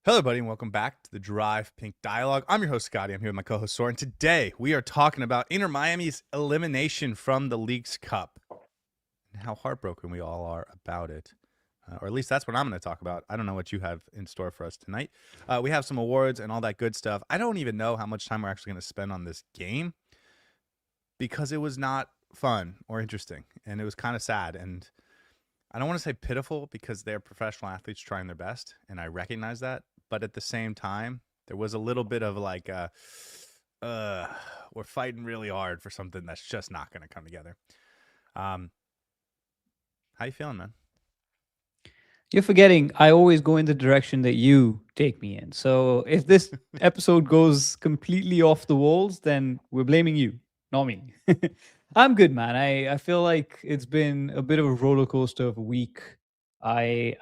Hello, everybody, and welcome back to the Drive Pink Dialogue. I'm your host, Scotty. I'm here with my co-host, Saur, and today we are talking about Inter Miami's elimination from the League's Cup and how heartbroken we all are about it. Or at least that's what I'm going to talk about. I don't know what you have in store for us tonight. We have some awards and all that good stuff. I don't even know how much time we're actually going to spend on this game because it was not fun or interesting, and it was kind of sad. And I don't want to say pitiful because they're professional athletes trying their best, and I recognize that. But at the same time, there was a little bit of like, we're fighting really hard for something that's just not going to come together. How you feeling, man? You're forgetting I always go in the direction that you take me in. So if this episode goes completely off the walls, then we're blaming you, not me. I'm good, man. I feel like it's been a bit of a roller coaster of a week. I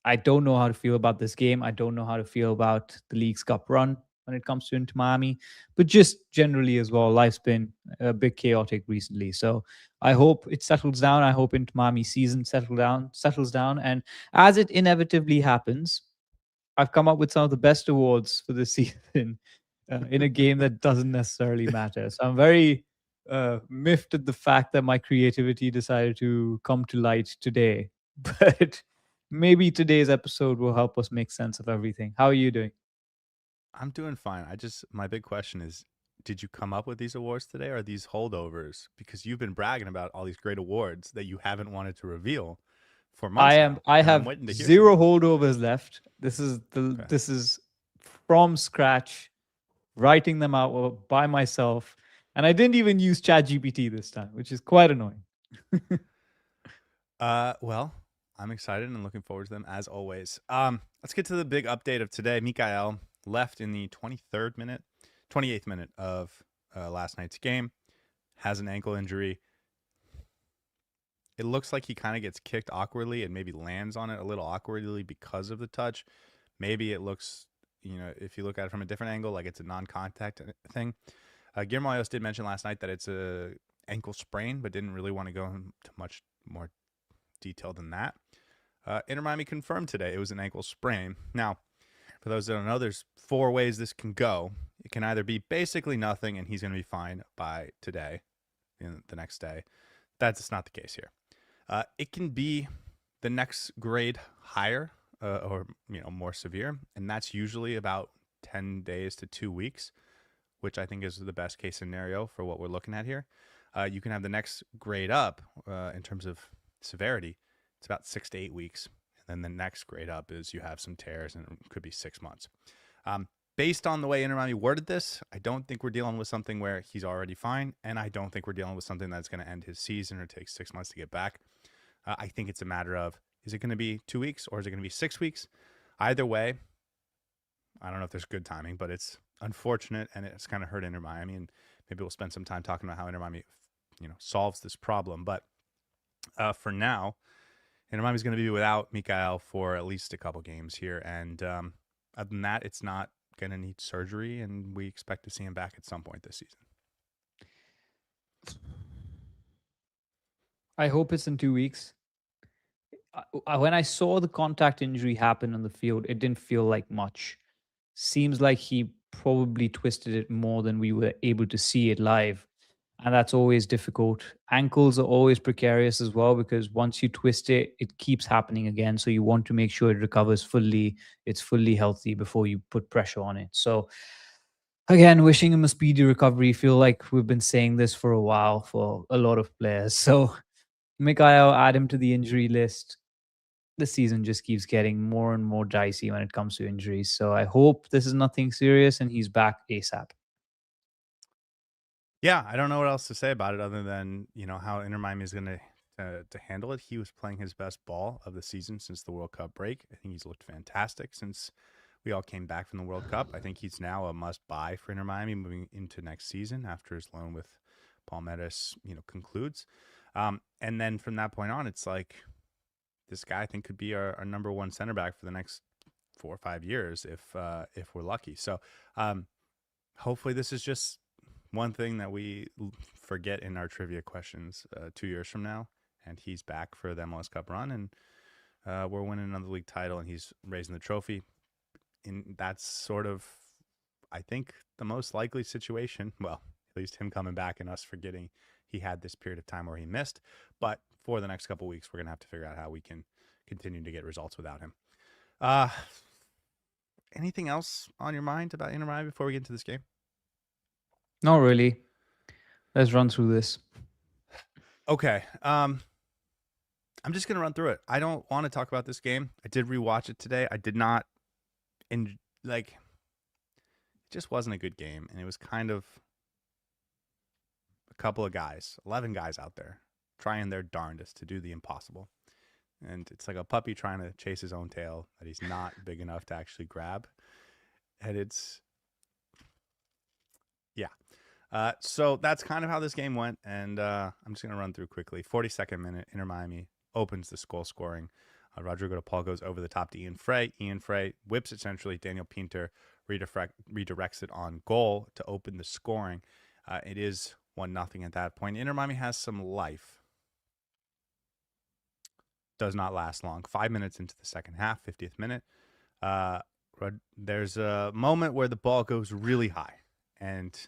I don't know how to feel about this game. I don't know how to feel about the League's Cup run when it comes to Inter Miami, but just generally as well, life's been a bit chaotic recently. So I hope it settles down. I hope Inter Miami season settles down, and as it inevitably happens, I've come up with some of the best awards for this season in a game that doesn't necessarily matter. So I'm very miffed at the fact that my creativity decided to come to light today. But maybe today's episode will help us make sense of everything. How are you doing? I'm doing fine. My big question is, did you come up with these awards today or are these holdovers? Because you've been bragging about all these great awards that you haven't wanted to reveal for months now, I and I'm have waiting to hear some of zero them. holdovers left. Okay. This is from scratch, writing them out by myself. And I didn't even use ChatGPT this time, which is quite annoying. Well, I'm excited and looking forward to them as always. Let's get to the big update of today. Mikael left in the 23rd minute, 28th minute of last night's game, has an ankle injury. It looks like he kind of gets kicked awkwardly and maybe lands on it a little awkwardly because of the touch. Maybe it looks, if you look at it from a different angle, like it's a non-contact thing. Guillermo Hoyos did mention last night that it's a ankle sprain, but didn't really want to go into much more detail than that. Inter Miami confirmed today it was an ankle sprain. Now, for those that don't know, there's four ways this can go. It can either be basically nothing and he's going to be fine by today, the next day. That's not the case here. It can be the next grade higher or more severe, and that's usually about 10 days to 2 weeks, which I think is the best case scenario for what we're looking at here. You can have the next grade up in terms of severity. It's about 6 to 8 weeks. And then the next grade up is you have some tears and it could be 6 months. Based on the way Inter Miami worded this, I don't think we're dealing with something where he's already fine. And I don't think we're dealing with something that's going to end his season or take 6 months to get back. I think it's a matter of, is it going to be 2 weeks or is it going to be 6 weeks? Either way, I don't know if there's good timing, but it's unfortunate and it's kind of hurt Inter Miami. And maybe we'll spend some time talking about how Inter Miami, solves this problem. But for now, Inter Miami's going to be without Mikael for at least a couple games here. And other than that, it's not going to need surgery, and we expect to see him back at some point this season. I hope it's in 2 weeks. When I saw the contact injury happen on the field, it didn't feel like much. Seems like he probably twisted it more than we were able to see it live. And that's always difficult. Ankles are always precarious as well because once you twist it, it keeps happening again. So you want to make sure it recovers fully, it's fully healthy before you put pressure on it. So again, wishing him a speedy recovery. Feel like we've been saying this for a while for a lot of players. So Mikhail, add him to the injury list. The season just keeps getting more and more dicey when it comes to injuries. So I hope this is nothing serious and he's back ASAP. Yeah, I don't know what else to say about it other than how Inter Miami is going to handle it. He was playing his best ball of the season since the World Cup break. I think he's looked fantastic since we all came back from the World Cup. I think he's now a must-buy for Inter Miami moving into next season after his loan with Palmeiras, concludes. And then from that point on, it's like this guy I think could be our number one center back for the next 4 or 5 years if we're lucky. So hopefully this is just one thing that we forget in our trivia questions 2 years from now, and he's back for the MLS Cup run, and we're winning another league title, and he's raising the trophy. And that's sort of, I think, the most likely situation. Well, at least him coming back and us forgetting he had this period of time where he missed. But for the next couple of weeks, we're gonna have to figure out how we can continue to get results without him. Uh, anything else on your mind about Inter Miami before we get into this game? Not really. Let's run through this. Okay. I'm just gonna run through it. I don't want to talk about this game. I did rewatch it today. I did not, and like, it just wasn't a good game, and it was kind of a couple of guys, 11 guys out there, trying their darndest to do the impossible. And it's like a puppy trying to chase his own tail that he's not big enough to actually grab. And it's, yeah. So that's kind of how this game went. And I'm just going to run through quickly. 42nd minute, Inter Miami opens the goal scoring. Rodrigo de Paul goes over the top to Ian Fray. Ian Fray whips it centrally. Daniel Pinter redirects it on goal to open the scoring. It is 1-0 at that point. Inter Miami has some life. Does not last long. 5 minutes into the second half, 50th minute. There's a moment where the ball goes really high, and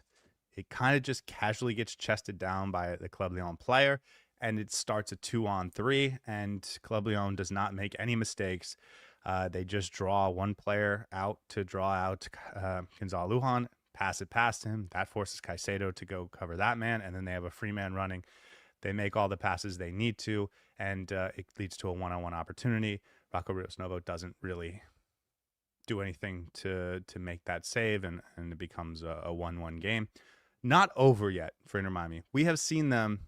it kind of just casually gets chested down by the Club León player, and it starts a 2-on-3, and Club León does not make any mistakes. They just draw one player out to draw out Gonzalo Lujan, pass it past him. That forces Caicedo to go cover that man, and then they have a free man running. They make all the passes they need to, and it leads to a one-on-one opportunity. Rocco Rios Novo doesn't really do anything to make that save, and it becomes a 1-1 game. Not over yet for Inter Miami. We've seen them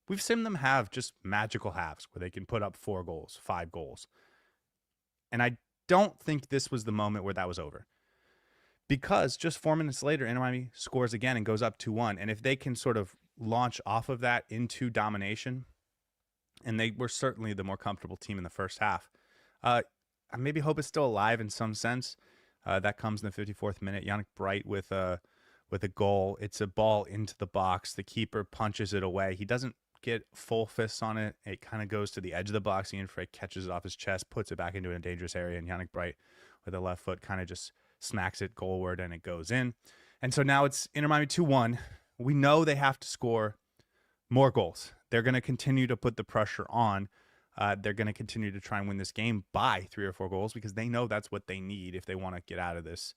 have just magical halves where they can put up 4 goals, 5 goals. And I don't think this was the moment where that was over. Because just 4 minutes later, Inter Miami scores again and goes up 2-1. And if they can sort of launch off of that into domination, and they were certainly the more comfortable team in the first half, I maybe hope it's still alive in some sense. That comes in the 54th minute. Yannick Bright with a goal. It's a ball into the box. The keeper punches it away. He doesn't get full fists on it. It kind of goes to the edge of the box. Ian Fray catches it off his chest, puts it back into a dangerous area, and Yannick Bright with a left foot kind of just smacks it goalward, and it goes in. And so now it's Inter Miami 2-1. We know they have to score more goals. They're going to continue to put the pressure on. They're going to continue to try and win this game by 3 or 4 goals because they know that's what they need if they want to get out of this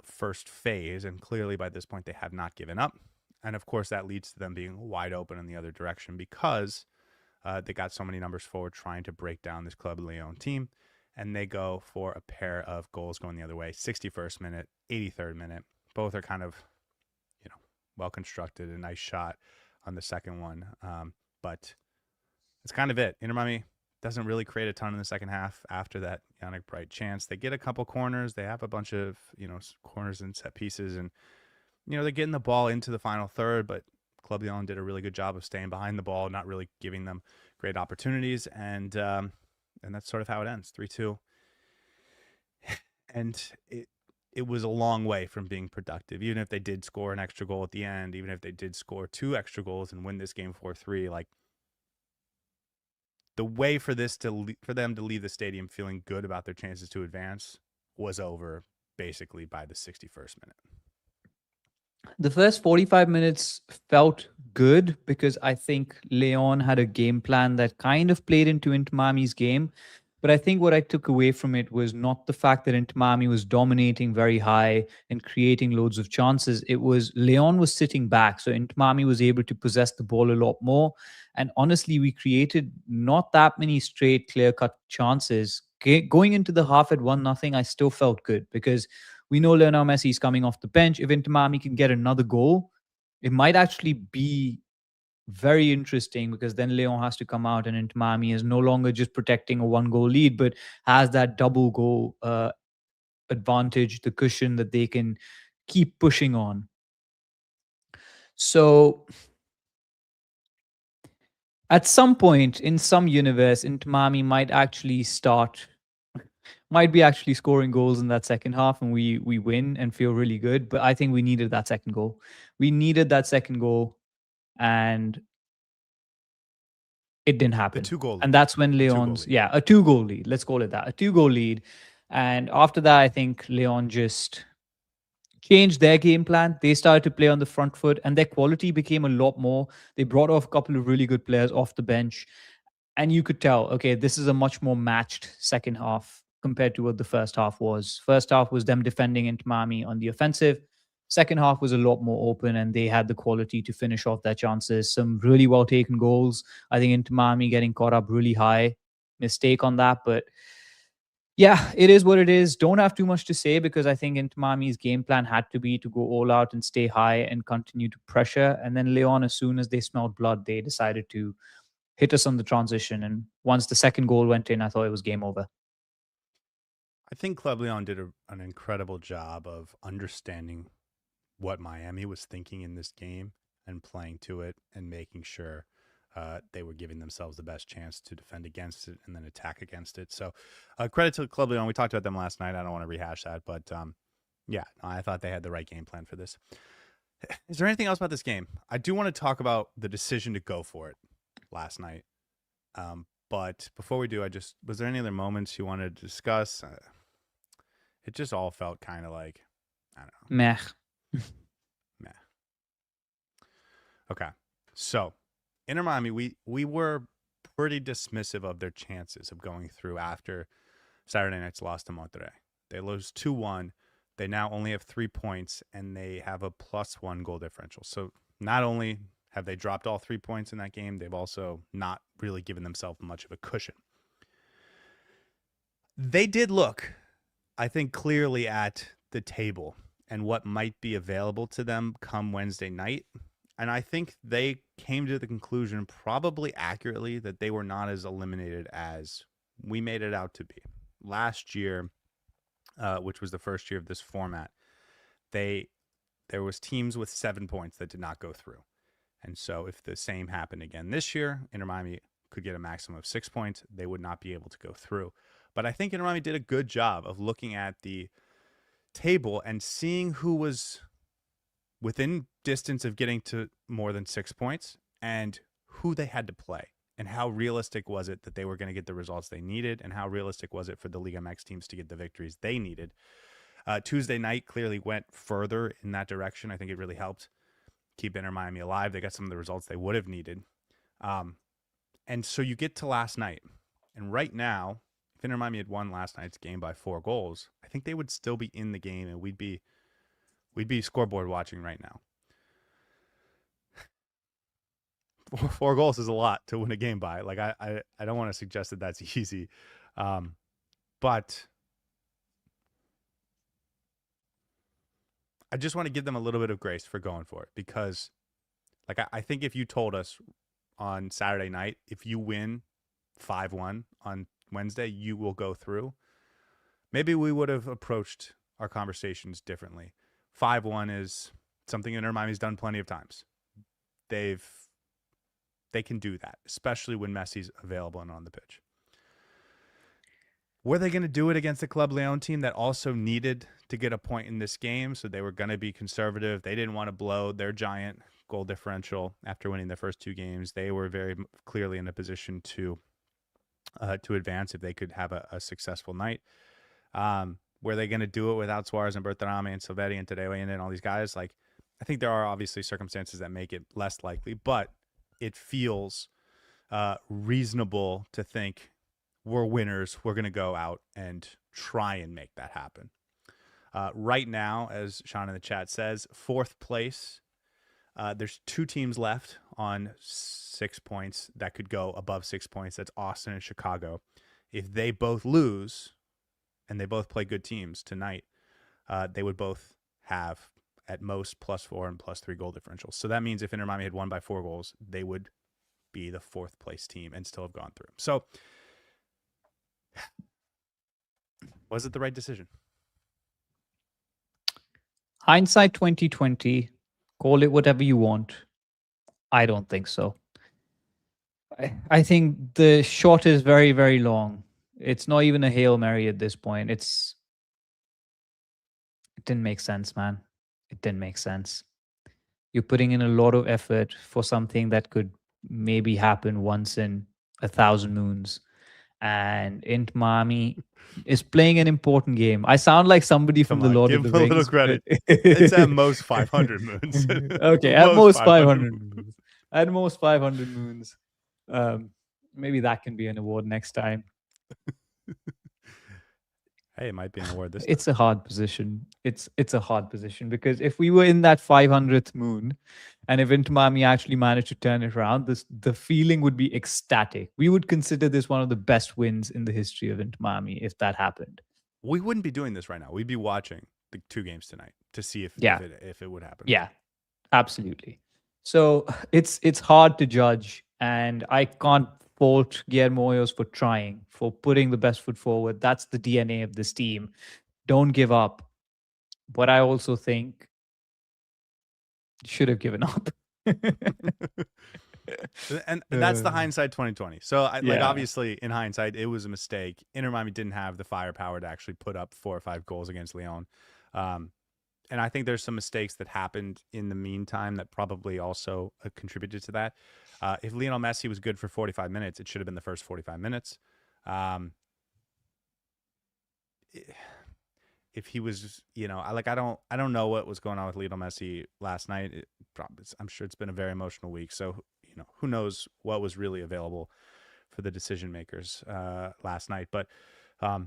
first phase. And clearly by this point, they have not given up. And of course, that leads to them being wide open in the other direction because they got so many numbers forward trying to break down this Club León team. And they go for a pair of goals going the other way. 61st minute, 83rd minute. Both are kind of, well constructed. A nice shot on the second one. But that's kind of it. Inter Miami doesn't really create a ton in the second half after that Yannick Bright chance. They get a couple corners. They have a bunch of, corners and set pieces. And, they're getting the ball into the final third. But Club León did a really good job of staying behind the ball, not really giving them great opportunities. And that's sort of how it ends, 3-2. And it was a long way from being productive. Even if they did score an extra goal at the end, even if they did score 2 extra goals and win this game 4-3, like the way for them to leave the stadium feeling good about their chances to advance was over basically by the 61st minute. The first 45 minutes felt good because I think Leon had a game plan that kind of played into Inter Miami's game. But I think what I took away from it was not the fact that Inter Miami was dominating very high and creating loads of chances. It was Leon was sitting back. So Inter Miami was able to possess the ball a lot more. And honestly, we created not that many straight, clear-cut chances. Going into the half at 1-0, I still felt good because we know Lionel Messi is coming off the bench. If Inter Miami can get another goal, it might actually be very interesting because then Leon has to come out and Inter Miami is no longer just protecting a 1-goal lead, but has that double goal advantage, the cushion that they can keep pushing on. So at some point in some universe, Inter Miami might be actually scoring goals in that second half and we win and feel really good. But I think we needed that second goal. We needed that second goal. And it didn't The happen. 2-goal And lead. that's when The 2-goal Leon's, lead. yeah, a 2-goal lead. Let's call it that. A 2-goal lead. And after that, I think Leon just changed their game plan. They started to play on the front foot and their quality became a lot more. They brought off a couple of really good players off the bench. And you could tell, okay, this is a much more matched second half compared to what the first half was. First half was them defending into Miami on the offensive. Second half was a lot more open and they had the quality to finish off their chances. Some really well taken goals. I think into Miami getting caught up really high. Mistake on that, but yeah, it is what it is. Don't have too much to say because I think Inter Miami's game plan had to be to go all out and stay high and continue to pressure. And then Leon, as soon as they smelled blood, they decided to hit us on the transition. And once the second goal went in, I thought it was game over. I think Club León did an incredible job of understanding what Miami was thinking in this game and playing to it and making sure they were giving themselves the best chance to defend against it and then attack against it. So credit to Club León. We talked about them last night. I don't want to rehash that, but yeah, I thought they had the right game plan for this. Is there anything else about this game? I do want to talk about the decision to go for it last night. But before we do, was there any other moments you wanted to discuss? It just all felt kind of like, I don't know. Meh. Meh. Okay. So, Inter Miami, we were pretty dismissive of their chances of going through after Saturday night's loss to Monterrey. They lose 2-1. They now only have 3 points, and they have a +1 goal differential. So, not only have they dropped all 3 points in that game, they've also not really given themselves much of a cushion. They did look, I think, clearly at the table and what might be available to them come Wednesday night. And I think they came to the conclusion, probably accurately, that they were not as eliminated as we made it out to be. Last year, which was the first year of this format, there was teams with 7 points that did not go through. And so if the same happened again this year, Inter Miami could get a maximum of 6 points. They would not be able to go through. But I think Inter Miami did a good job of looking at the table and seeing who was within distance of getting to more than 6 points and who they had to play and how realistic was it that they were going to get the results they needed and how realistic was it for the Liga MX teams to get the victories they needed. Tuesday night clearly went further in that direction. I think it really helped keep Inter Miami alive. They got some of the results they would have needed. And so you get to last night. And right now, if Inter Miami had won last night's game by 4 goals, I think they would still be in the game and we'd be scoreboard watching right now. 4 goals is a lot to win a game by. Like I don't want to suggest that that's easy, but I just want to give them a little bit of grace for going for it because, like I think if you told us on Saturday night if you win 5-1 on Wednesday you will go through, maybe we would have approached our conversations differently. 5-1 is something Inter Miami's done plenty of times. They can do that, especially when Messi's available and on the pitch. Were they going to do it against the Club León team that also needed to get a point in this game? So they were going to be conservative. They didn't want to blow their giant goal differential after winning their first 2 games. They were very clearly in a position to advance if they could have a successful night. Were they going to do it without Suarez and Bertarame and Silvetti and Tadeo and all these guys? Like, I think there are obviously circumstances that make it less likely, but it feels reasonable to think we're winners. We're going to go out and try and make that happen. Right now, as Sean in the chat says, 4th place. There's 2 teams left on 6 points that could go above 6 points. That's Austin and Chicago. If they both lose and they both play good teams tonight, they would both have at most +4 and +3 goal differentials. So that means if Inter Miami had won by 4 goals, they would be the 4th place team and still have gone through. So was it the right decision? Hindsight 2020, call it whatever you want. I don't think so. I think the shot is very, very long. It's not even a Hail Mary at this point. It didn't make sense, man. It didn't make sense. You're putting in a lot of effort for something that could maybe happen once in 1,000 moons. And Inter Miami is playing an important game. I sound like somebody from Come the on, Lord of give the him a little Rings, but credit. It's at most 500 moons. okay, at Most most 500 500 moons. At most 500 moons. Um, Maybe that can be an award next time. Hey, it might be an award this time. It's a hard position. It's a hard position because if we were in that 500th moon, and if Inter Miami actually managed to turn it around, the feeling would be ecstatic. We would consider this one of the best wins in the history of Inter Miami if that happened. We wouldn't be doing this right now. We'd be watching the 2 games tonight to see if Yeah, it would happen. yeah, absolutely. So it's hard to judge, and I can't fault Guillermo Hoyos for trying, for putting the best foot forward. That's the DNA of this team. Don't give up. But I also think should have given up. And that's the hindsight 2020. So like Yeah. obviously in hindsight it was a mistake. Inter Miami didn't have the firepower to actually put up 4 or 5 goals against León. And I think there's some mistakes that happened in the meantime that probably also contributed to that. If Lionel Messi was good for 45 minutes, it should have been the first 45 minutes. If he was, I don't know what was going on with Lionel Messi last night. I'm sure it's been a very emotional week. So, who knows what was really available for the decision makers last night. But I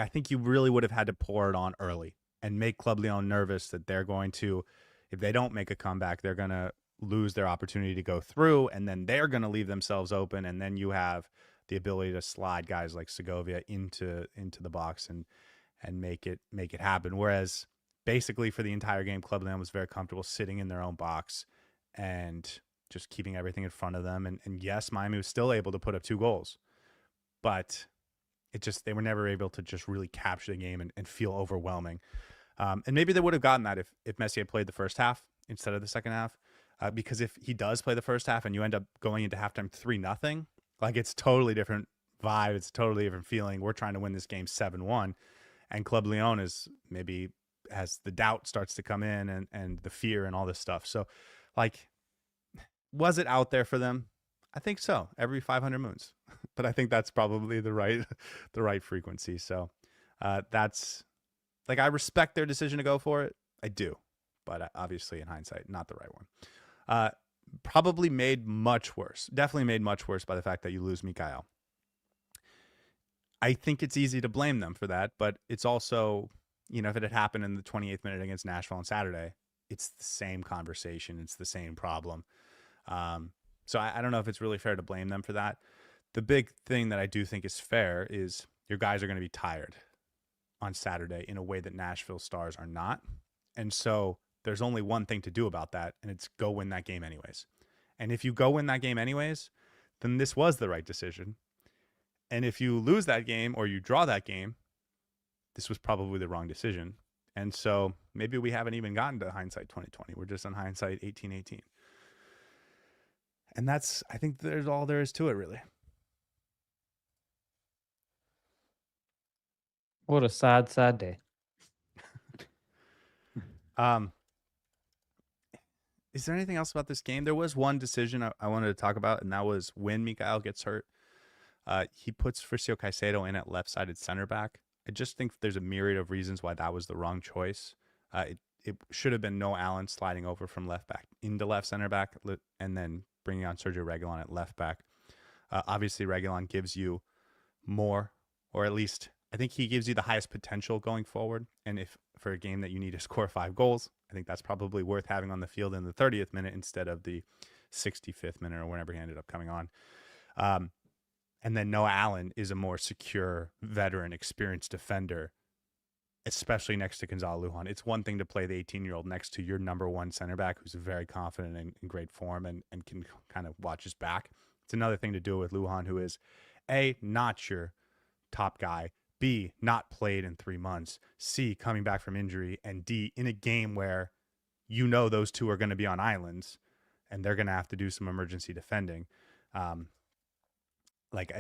think you really would have had to pour it on early and make Club León nervous that they're going to, if they don't make a comeback, they're going to lose their opportunity to go through, and then they're going to leave themselves open, and then you have the ability to slide guys like Segovia into the box and make it happen. Whereas basically for the entire game, Club León was very comfortable sitting in their own box and just keeping everything in front of them. And yes, Miami was still able to put up 2 goals, but they were never able to just really capture the game and feel overwhelming. And maybe they would have gotten that if Messi had played the first half instead of the second half. Because if he does play the first half and you end up going into halftime 3-0, like it's totally different vibe. It's a totally different feeling. We're trying to win this game 7-1. And Club León is maybe as the doubt starts to come in and the fear and all this stuff. So was it out there for them? I think so. Every 500 moons. But I think that's probably the right frequency. So that's I respect their decision to go for it. I do. But obviously in hindsight, not the right one. Probably made much worse. Definitely made much worse by the fact that you lose Mikael. I think it's easy to blame them for that, but it's also, if it had happened in the 28th minute against Nashville on Saturday, it's the same conversation. It's the same problem. So I don't know if it's really fair to blame them for that. The big thing that I do think is fair is your guys are going to be tired on Saturday in a way that Nashville Stars are not. And so there's only one thing to do about that, and it's go win that game anyways. And if you go win that game anyways, then this was the right decision. And if you lose that game or you draw that game, this was probably the wrong decision. And so maybe we haven't even gotten to hindsight 2020. We're just on hindsight 1818. And I think there's all there is to it, really. What a sad, sad day. Is there anything else about this game? There was one decision I wanted to talk about, and that was when Mikael gets hurt. He puts Fricio Caicedo in at left-sided center back. I just think there's a myriad of reasons why that was the wrong choice. It should have been Noah Allen sliding over from left back into left center back, and then bringing on Sergio Reguilon at left back. Obviously, Reguilon gives you more, or at least I think he gives you the highest potential going forward. And if for a game that you need to score 5 goals, I think that's probably worth having on the field in the 30th minute instead of the 65th minute or whenever he ended up coming on. And then Noah Allen is a more secure, veteran, experienced defender, especially next to Gonzalo Lujan. It's one thing to play the 18-year-old next to your number one center back who's very confident and in great form and can kind of watch his back. It's another thing to do it with Lujan, who is, A, not your top guy, B, not played in 3 months, C, coming back from injury, and D, in a game where those two are going to be on islands and they're going to have to do some emergency defending. I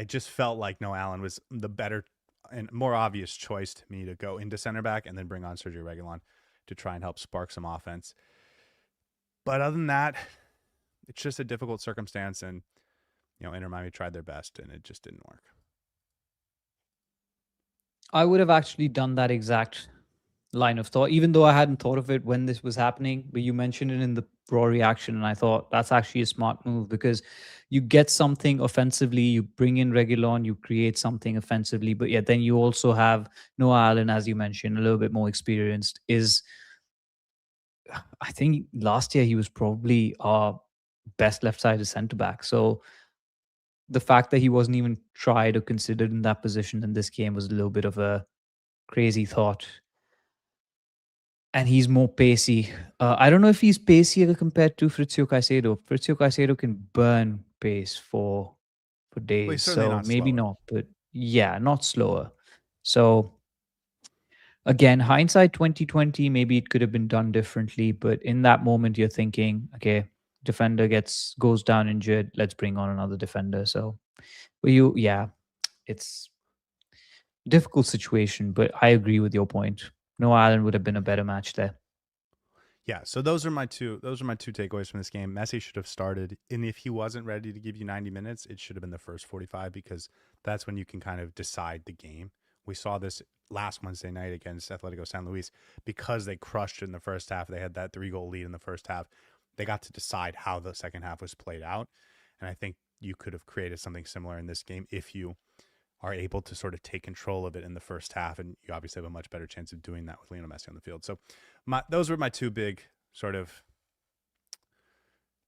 just felt like Noah Allen was the better and more obvious choice to me to go into center back and then bring on Sergio Reguilon to try and help spark some offense. But other than that, it's just a difficult circumstance, and Inter Miami tried their best, and it just didn't work. I would have actually done that exact line of thought, even though I hadn't thought of it when this was happening. But you mentioned it in the raw reaction, and I thought that's actually a smart move because you get something offensively, you bring in Reguilon, you create something offensively, but yet then you also have Noah Allen, as you mentioned, a little bit more experienced. I think last year he was probably our best left-sided centre back. So the fact that he wasn't even tried or considered in that position in this game was a little bit of a crazy thought. And he's more pacey. I don't know if he's pacier compared to Frizio Caicedo. Frizio Caicedo can burn pace for Well, he's days, certainly so not maybe slower. not, but yeah, not slower. So again, hindsight 2020, maybe it could have been done differently, but in that moment you're thinking, okay, defender goes down injured, let's bring on another defender. So yeah, it's difficult situation, but I agree with your point. Noah Allen would have been a better match there. Yeah, so those are my two takeaways from this game. Messi should have started, and if he wasn't ready to give you 90 minutes, it should have been the first 45 because that's when you can kind of decide the game. We saw this last Wednesday night against Atletico San Luis because they crushed in the first half. They had that 3-goal lead in the first half. They got to decide how the second half was played out, and I think you could have created something similar in this game if you are able to sort of take control of it in the first half, and you obviously have a much better chance of doing that with Lionel Messi on the field. So those were my two big sort of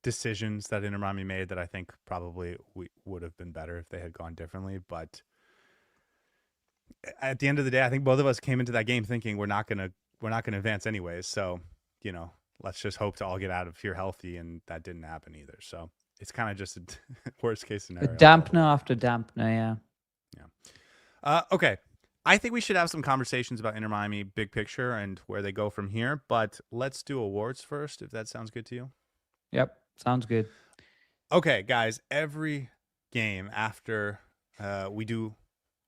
decisions that Inter Miami made that I think probably would have been better if they had gone differently. But at the end of the day, I think both of us came into that game thinking we're not gonna advance anyways. So let's just hope to all get out of here healthy, and that didn't happen either. So it's kind of just a worst case A scenario all the way dampener around. after dampener, yeah. Okay. I think we should have some conversations about Inter Miami big picture and where they go from here, but let's do awards first, if that sounds good to you. Yep, sounds good. Okay, guys, every game after we do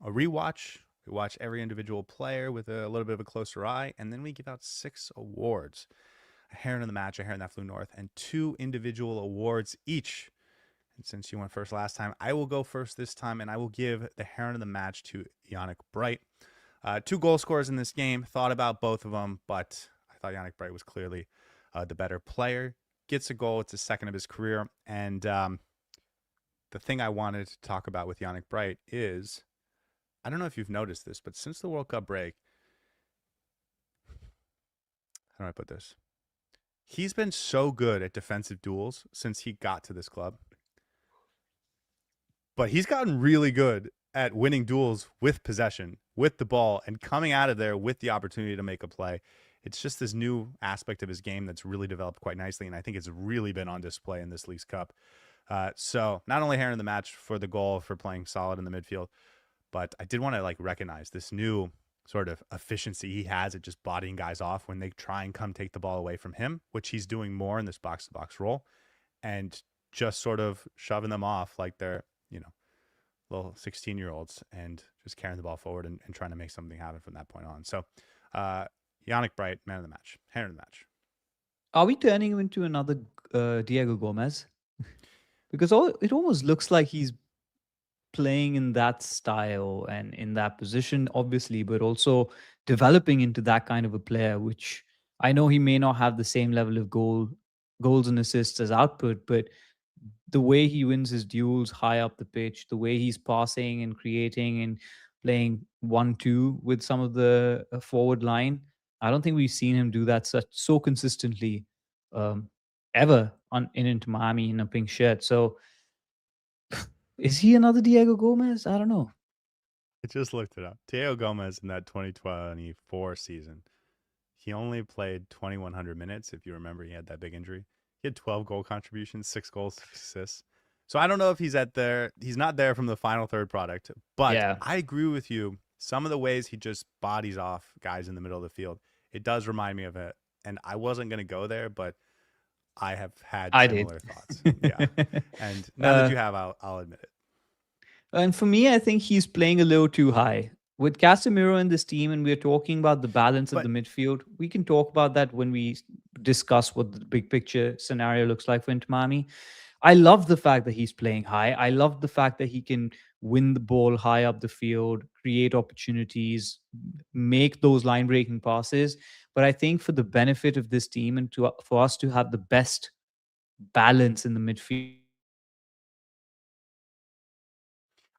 a rewatch, we watch every individual player with a little bit of a closer eye, and then we give out 6 awards. A Heron in the match, a Heron that flew north, and 2 individual awards each. And since you went first last time, I will go first this time, and I will give the Heron of the match to Yannick Bright. 2 goal scorers in this game. Thought about both of them, but I thought Yannick Bright was clearly the better player. Gets a goal. It's the second of his career. And the thing I wanted to talk about with Yannick Bright is, I don't know if you've noticed this, but since the World Cup break, how do I put this? He's been so good at defensive duels since he got to this club. But he's gotten really good at winning duels with possession, with the ball, and coming out of there with the opportunity to make a play. It's just this new aspect of his game that's really developed quite nicely, and I think it's really been on display in this League's Cup. So not only Heron in the match for the goal, for playing solid in the midfield, but I did want to recognize this new sort of efficiency he has at just bodying guys off when they try and come take the ball away from him, which he's doing more in this box-to-box role, and just sort of shoving them off like they're, little 16-year-olds and just carrying the ball forward and trying to make something happen from that point on. So Yannick Bright, man of the match, Heron of the match. Are we turning him into another Diego Gomez? Because it almost looks like he's playing in that style and in that position, obviously, but also developing into that kind of a player, which I know he may not have the same level of goals and assists as output, but the way he wins his duels high up the pitch, the way he's passing and creating and playing 1-2 with some of the forward line, I don't think we've seen him do that so consistently ever in Inter Miami in a pink shirt. So is he another Diego Gomez? I don't know. I just looked it up. Diego Gomez in that 2024 season, he only played 2,100 minutes. If you remember, he had that big injury. He had 12 goal contributions, 6 goals, 6 assists. So I don't know if he's not there from the final third product, but Yeah. I agree with you. Some of the ways he just bodies off guys in the middle of the field, it does remind me of it. And I wasn't going to go there, but I have had I did. similar thoughts. Yeah. And now that you have, I'll admit it. And for me, I think he's playing a little too high. With Casemiro in this team, and we're talking about the balance of But the midfield, we can talk about that when we discuss what the big picture scenario looks like for Inter Miami. I love the fact that he's playing high. I love the fact that he can win the ball high up the field, create opportunities, make those line breaking passes. But I think for the benefit of this team and for us to have the best balance in the midfield.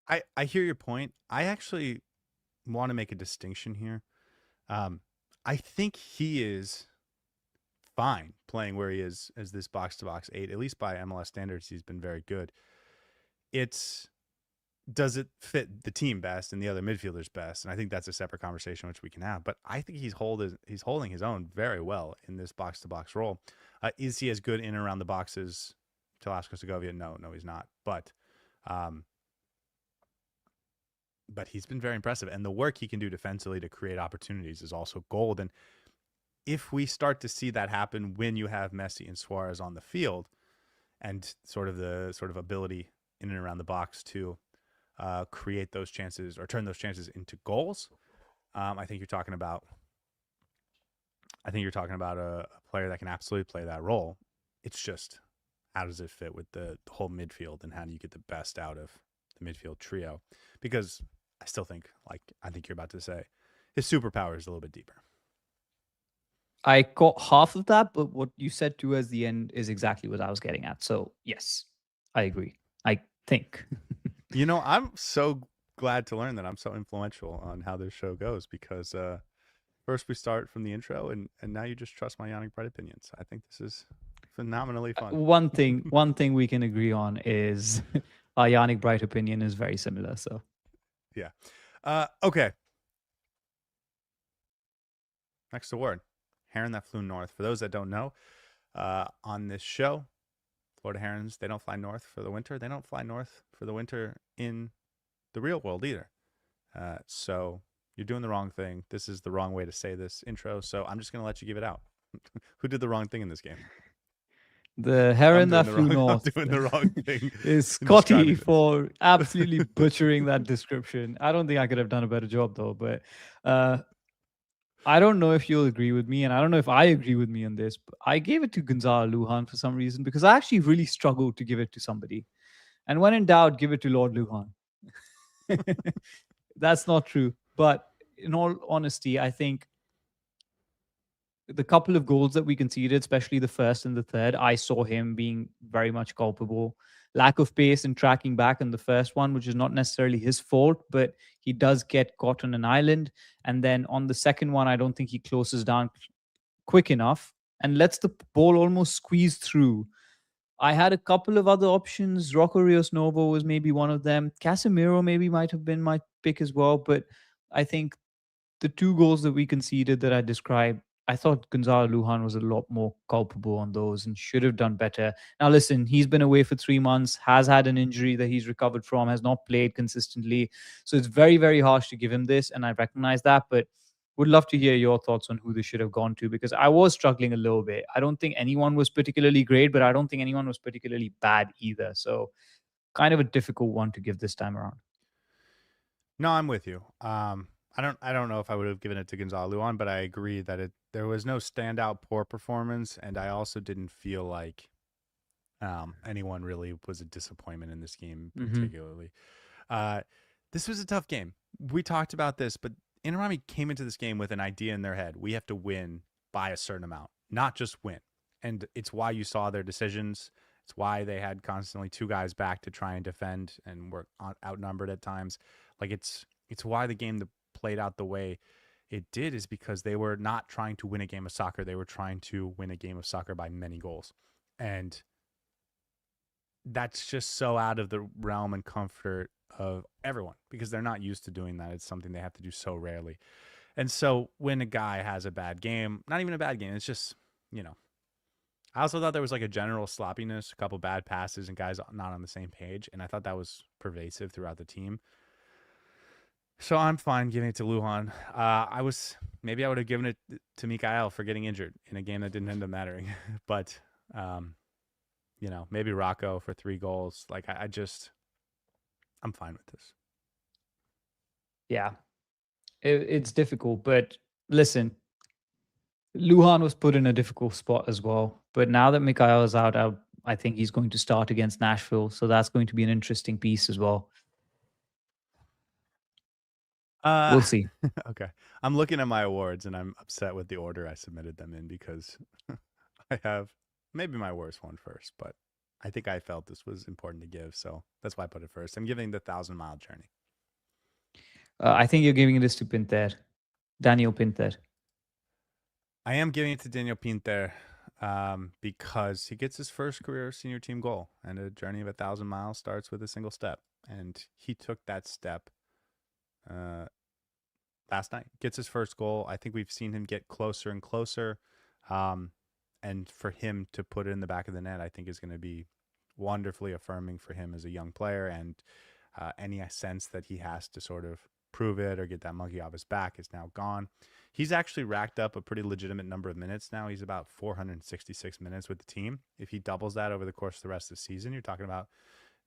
I hear your point. I actually want to make a distinction here. Um, I think he is fine playing where he is as this box to box 8. At least by MLS standards, he's been very good. It's does it fit the team best and the other midfielders best? And I think that's a separate conversation which we can have. But I think he's holding his own very well in this box to box role. Is he as good in and around the box as Velasco Segovia? No, he's not. But he's been very impressive, and the work he can do defensively to create opportunities is also gold. And if we start to see that happen when you have Messi and Suarez on the field, and sort of ability in and around the box to create those chances or turn those chances into goals, I think you're talking about a player that can absolutely play that role. It's just, how does it fit with the whole midfield, and how do you get the best out of the midfield trio? Because I still think, like I think you're about to say, his superpower is a little bit deeper. I caught half of that, but what you said towards the end is exactly what I was getting at. So yes, I agree. I think. I'm so glad to learn that I'm so influential on how this show goes, because first we start from the intro, and now you just trust my Yannick Bright opinions. I think this is phenomenally fun. One thing we can agree on is our Yannick Bright opinion is very similar. So yeah. Okay. Next award, heron that flew north. For those that don't know, on this show, Florida herons, they don't fly north for the winter. They don't fly north for the winter in the real world either. So you're doing the wrong thing. This is the wrong way to say this intro. So I'm just going to let you give it out. Who did the wrong thing in this game? The heron that flew north. I'm doing the wrong thing. Is Scotty for absolutely butchering that description. I don't think I could have done a better job though. But I don't know if you'll agree with me, and I don't know if I agree with me on this. But I gave it to Gonzalo Lujan for some reason, because I actually really struggled to give it to somebody. And when in doubt, give it to Lord Lujan. That's not true. But in all honesty, I think the couple of goals that we conceded, especially the first and the third, I saw him being very much culpable. Lack of pace and tracking back in the first one, which is not necessarily his fault, but he does get caught on an island. And then on the second one, I don't think he closes down quick enough and lets the ball almost squeeze through. I had a couple of other options. Rocco Rios Novo was maybe one of them. Casemiro maybe might have been my pick as well. But I think the two goals that we conceded that I described, I thought Gonzalo Lujan was a lot more culpable on those and should have done better. Now, listen, he's been away for 3 months, has had an injury that he's recovered from, has not played consistently. So it's very, very harsh to give him this, and I recognize that. But would love to hear your thoughts on who this should have gone to, because I was struggling a little bit. I don't think anyone was particularly great, but I don't think anyone was particularly bad either. So kind of a difficult one to give this time around. No, I'm with you. I don't know if I would have given it to Gonzalo Lujan, but I agree that there was no standout poor performance, and I also didn't feel like anyone really was a disappointment in this game particularly. This was a tough game. We talked about this, but Inter Miami came into this game with an idea in their head. We have to win by a certain amount, not just win. And it's why you saw their decisions. It's why they had constantly 2 guys back to try and defend and were outnumbered at times. Like it's why the game played out the way it did, is because they were not trying to win a game of soccer. They were trying to win a game of soccer by many goals. And that's just so out of the realm and comfort of everyone, because they're not used to doing that. It's something they have to do so rarely. And so when a guy has a bad game, not even a bad game, it's just, I also thought there was like a general sloppiness, a couple bad passes, and guys not on the same page. And I thought that was pervasive throughout the team. So I'm fine giving it to Lujan. I would have given it to Mikael for getting injured in a game that didn't end up mattering. But, maybe Rocco for 3 goals. Like I'm fine with this. Yeah, it's difficult, but listen, Luhan was put in a difficult spot as well. But now that Mikhail is out, I think he's going to start against Nashville. So that's going to be an interesting piece as well. Uh, We'll see. okay. I'm looking at my awards and I'm upset with the order I submitted them in because I have maybe my worst one first, but I think I felt this was important to give, so that's why I put it first. I'm giving the 1,000 Mile Journey. I think you're giving this to Pinter, Daniel Pinter. I am giving it to Daniel Pinter because he gets his first career senior team goal, and a journey of 1,000 miles starts with a single step, and he took that step uh, last night. Gets his first goal. I think we've seen him get closer and closer, and for him to put it in the back of the net, I think is going to be wonderfully affirming for him as a young player, and any sense that he has to sort of prove it or get that monkey off his back is now gone. He's actually racked up a pretty legitimate number of minutes now. He's about 466 minutes with the team. If he doubles that over the course of the rest of the season, you're talking about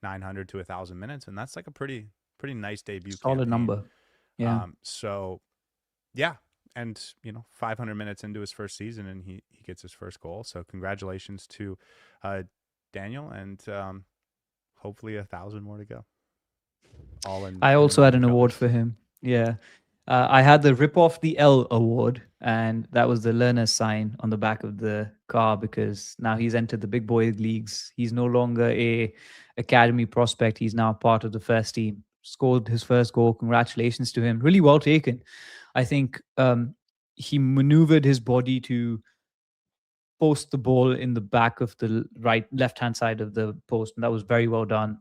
900 to 1,000 minutes, and that's like a pretty nice debut Solid campaign. number. Yeah. So yeah, and 500 minutes into his first season, and he gets his first goal. So congratulations to Daniel, and hopefully 1,000 more to go. All in. I also had an award colors. for him. Yeah. I had the Rip Off the L award, and that was the learner's sign on the back of the car because now he's entered the big boy leagues. He's no longer a academy prospect. He's now part of the first team. Scored his first goal. Congratulations to him. Really well taken. I think he maneuvered his body to post the ball in the back of the left hand side of the post, and that was very well done.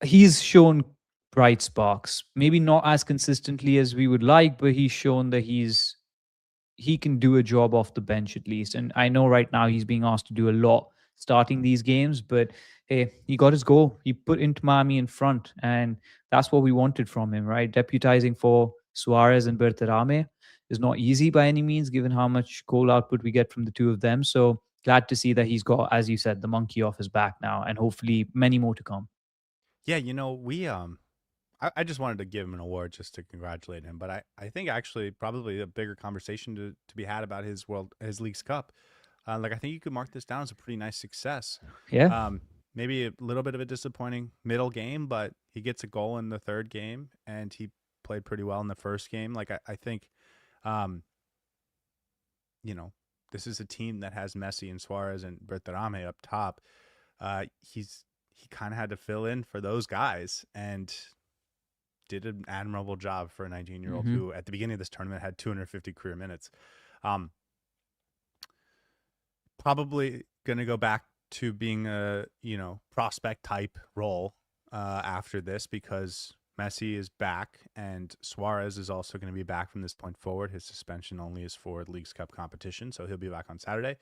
He's shown bright sparks, maybe not as consistently as we would like, but he's shown that he can do a job off the bench at least. And I know right now he's being asked to do a lot starting these games, but hey, he got his goal. He put Inter Miami in front, and that's what we wanted from him, right? Deputizing for Suarez and Berterame is not easy by any means, given how much goal output we get from the two of them. So glad to see that he's got, as you said, the monkey off his back now, and hopefully many more to come. Yeah, we I just wanted to give him an award just to congratulate him, but I think actually probably a bigger conversation to be had about his Leagues Cup. Like I think you could mark this down as a pretty nice success. Yeah. Maybe a little bit of a disappointing middle game, but he gets a goal in the third game, and he played pretty well in the first game. Like I think, um, this is a team that has Messi and Suarez and Berterame up top. He kind of had to fill in for those guys and did an admirable job for a 19-year-old Mm-hmm. who at the beginning of this tournament had 250 career minutes. Probably going to go back to being a prospect type role after this because Messi is back and Suarez is also going to be back from this point forward. His suspension only is for Leagues Cup competition, so he'll be back on Saturday.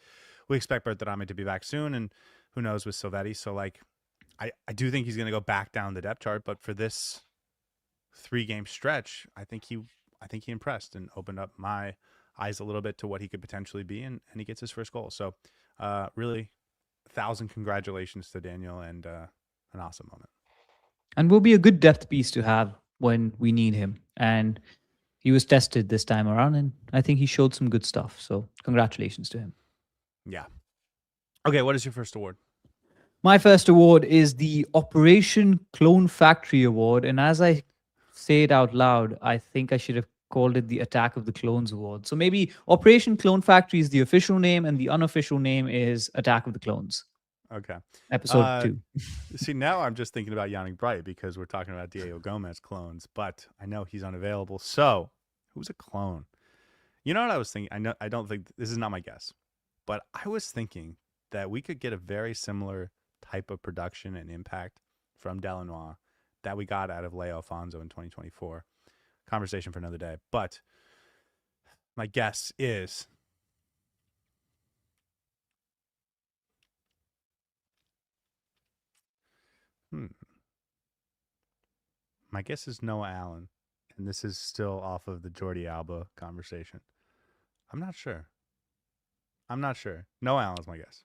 We expect Berterame to be back soon, and who knows with Silvetti. So like, I do think he's going to go back down the depth chart, but for this 3-game stretch, I think he impressed and opened up my eyes a little bit to what he could potentially be, and he gets his first goal. So really 1,000 congratulations to Daniel, and an awesome moment. And will be a good depth piece to have when we need him. And he was tested this time around, and I think he showed some good stuff. So congratulations to him. Yeah. Okay, what is your first award? My first award is the Operation Clone Factory Award. And as I say it out loud, I think I should have called it the Attack of the Clones Award. So maybe Operation Clone Factory is the official name, and the unofficial name is Attack of the Clones. Okay. Episode 2. See, now I'm just thinking about Yannick Bright because we're talking about Diego Gomez clones, but I know he's unavailable. So, who's a clone? You know what I was thinking? I don't think this is not my guess, but I was thinking that we could get a very similar type of production and impact from Delanois that we got out of Leo Alfonso in 2024. Conversation for another day. But my guess is my guess is Noah Allen. And this is still off of the Jordi Alba conversation. I'm not sure. Noah Allen's my guess.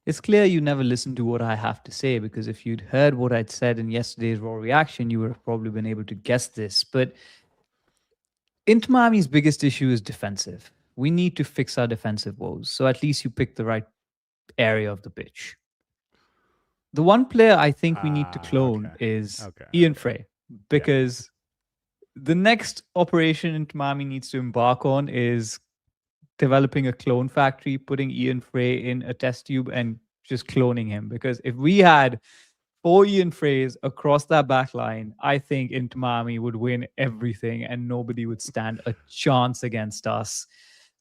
It's clear you never listened to what I have to say, because if you'd heard what I'd said in yesterday's Raw reaction, you would have probably been able to guess this. But Inter Miami's biggest issue is defensive. We need to fix our defensive woes. So at least you pick the right area of the pitch. The one player I think we need to clone Okay. is Okay. Ian Okay. Fray, Yeah. because the next operation Inter Miami needs to embark on is developing a clone factory, putting Ian Fray in a test tube and just cloning him. Because if we had 4 Ian Frays across that back line, I think Inter Miami would win everything and nobody would stand a chance against us.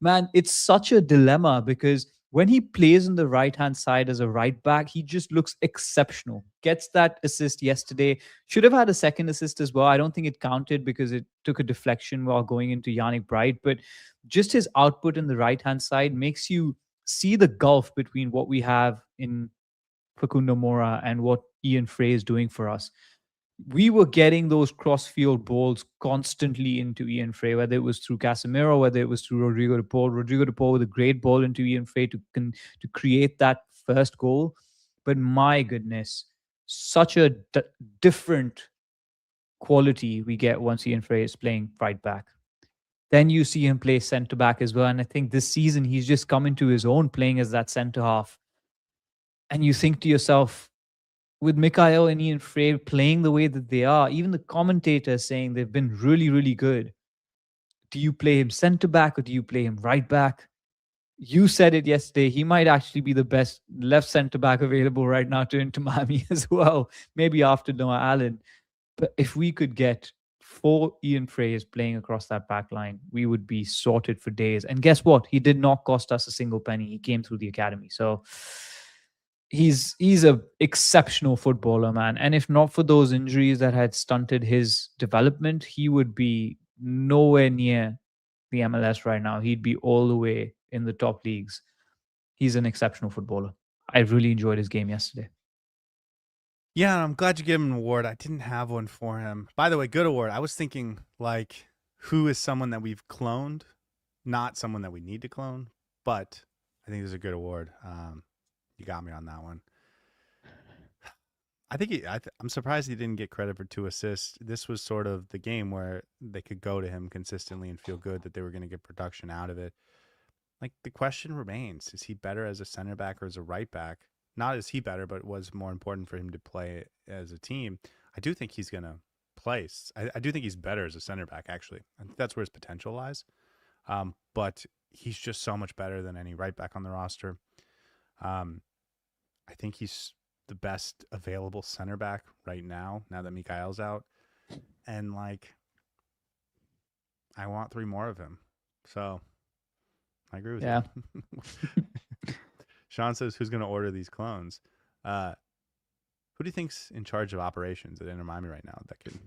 Man, it's such a dilemma because when he plays on the right hand side as a right back, he just looks exceptional. Gets that assist yesterday. Should have had a second assist as well. I don't think it counted because it took a deflection while going into Yannick Bright. But just his output in the right hand side makes you see the gulf between what we have in Facundo Mora and what Ian Fray is doing for us. We were getting those cross-field balls constantly into Ian Fray, whether it was through Casemiro, whether it was through Rodrigo de Paul. Rodrigo de Paul with a great ball into Ian Fray to create that first goal. But my goodness, such a different quality we get once Ian Fray is playing right back. Then you see him play centre back as well. And I think this season he's just come into his own playing as that centre half. And you think to yourself, with Mikhail and Ian Fray playing the way that they are, even the commentators saying they've been really, really good. Do you play him centre back or do you play him right back? You said it yesterday. He might actually be the best left centre back available right now to Inter Miami as well. Maybe after Noah Allen. But if we could get 4 Ian Frays playing across that back line, we would be sorted for days. And guess what? He did not cost us a single penny. He came through the academy. So he's a exceptional footballer, man. And if not for those injuries that had stunted his development, he would be nowhere near the MLS right now. He'd be all the way in the top leagues. He's an exceptional footballer. I really enjoyed his game yesterday. Yeah, I'm glad you gave him an award. I didn't have one for him. By the way, good award. I was thinking, like, who is someone that we've cloned, not someone that we need to clone, but I think this is a good award. You got me on that one. I think I'm surprised he didn't get credit for 2 assists. This was sort of the game where they could go to him consistently and feel good that they were going to get production out of it. Like, the question remains, is he better as a center back or as a right back? Not is he better, but was more important for him to play as a team. I do think he's going to play. I do think he's better as a center back, actually. I think that's where his potential lies. But he's just so much better than any right back on the roster. I think he's the best available center back right now that Mikhail's out. And, like, I want 3 more of him. So I agree with you. Sean says, who's going to order these clones? Who do you think's in charge of operations at Inter Miami right now that could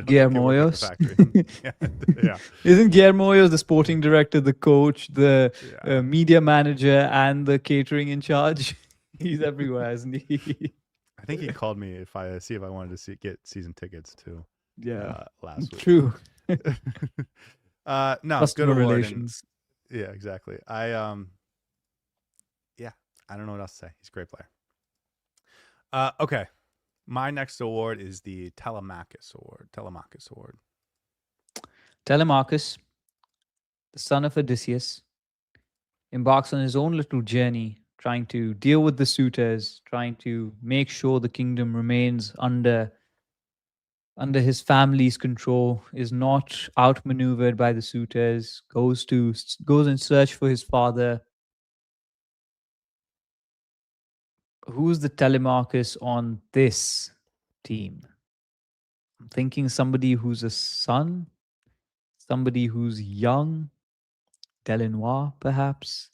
Guillermo work Hoyos. at the factory? Yeah. Isn't Guillermo Hoyos the sporting director, the coach, the media manager, and the catering in charge? He's everywhere, isn't he? I think he called me if I wanted to get season tickets too. Yeah, last week. True. No, Customer good award. relations. Yeah, exactly. I don't know what else to say. He's a great player. Okay. My next award is the Telemachus Award. Telemachus, the son of Odysseus, embarks on his own little journey, trying to deal with the suitors, trying to make sure the kingdom remains under his family's control, is not outmaneuvered by the suitors, goes in search for his father. Who's the Telemachus on this team? I'm thinking somebody who's a son, somebody who's young, Delanois perhaps.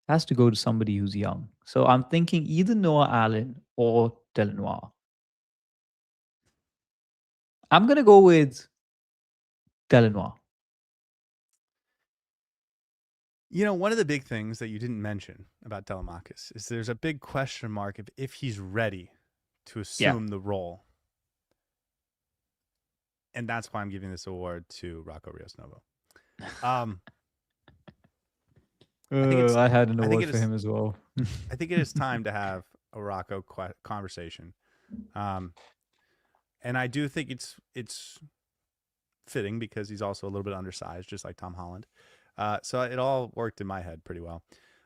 Has to go to somebody who's young. So I'm thinking either Noah Allen or Delanois. I'm going to go with Delanois. You know, one of the big things that you didn't mention about Telemachus is there's a big question mark if he's ready to assume the role. And that's why I'm giving this award to Rocco Rios Novo. I had an award for him as well. I think it is time to have a Rocco conversation. And I do think it's fitting because he's also a little bit undersized, just like Tom Holland. So it all worked in my head pretty well.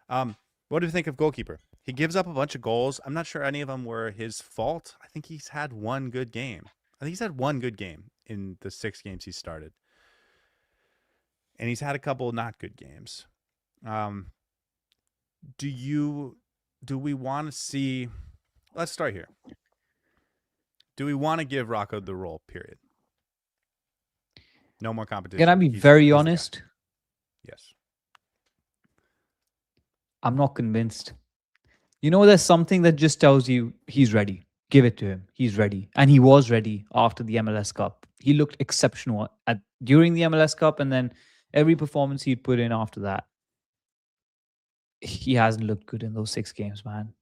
What do you think of goalkeeper? He gives up a bunch of goals. I'm not sure any of them were his fault. I think he's had one good game. I think he's had one good game in the 6 games he's started. And he's had a couple not good games. Do we want to see, let's start here. Do we want to give Rocco the role, period? No more competition. Can I be very honest? Yes. I'm not convinced. You know, there's something that just tells you he's ready. Give it to him. He's ready. And he was ready after the MLS Cup. He looked exceptional during the MLS Cup, and then every performance he'd put in after that. He hasn't looked good in those 6 games, man.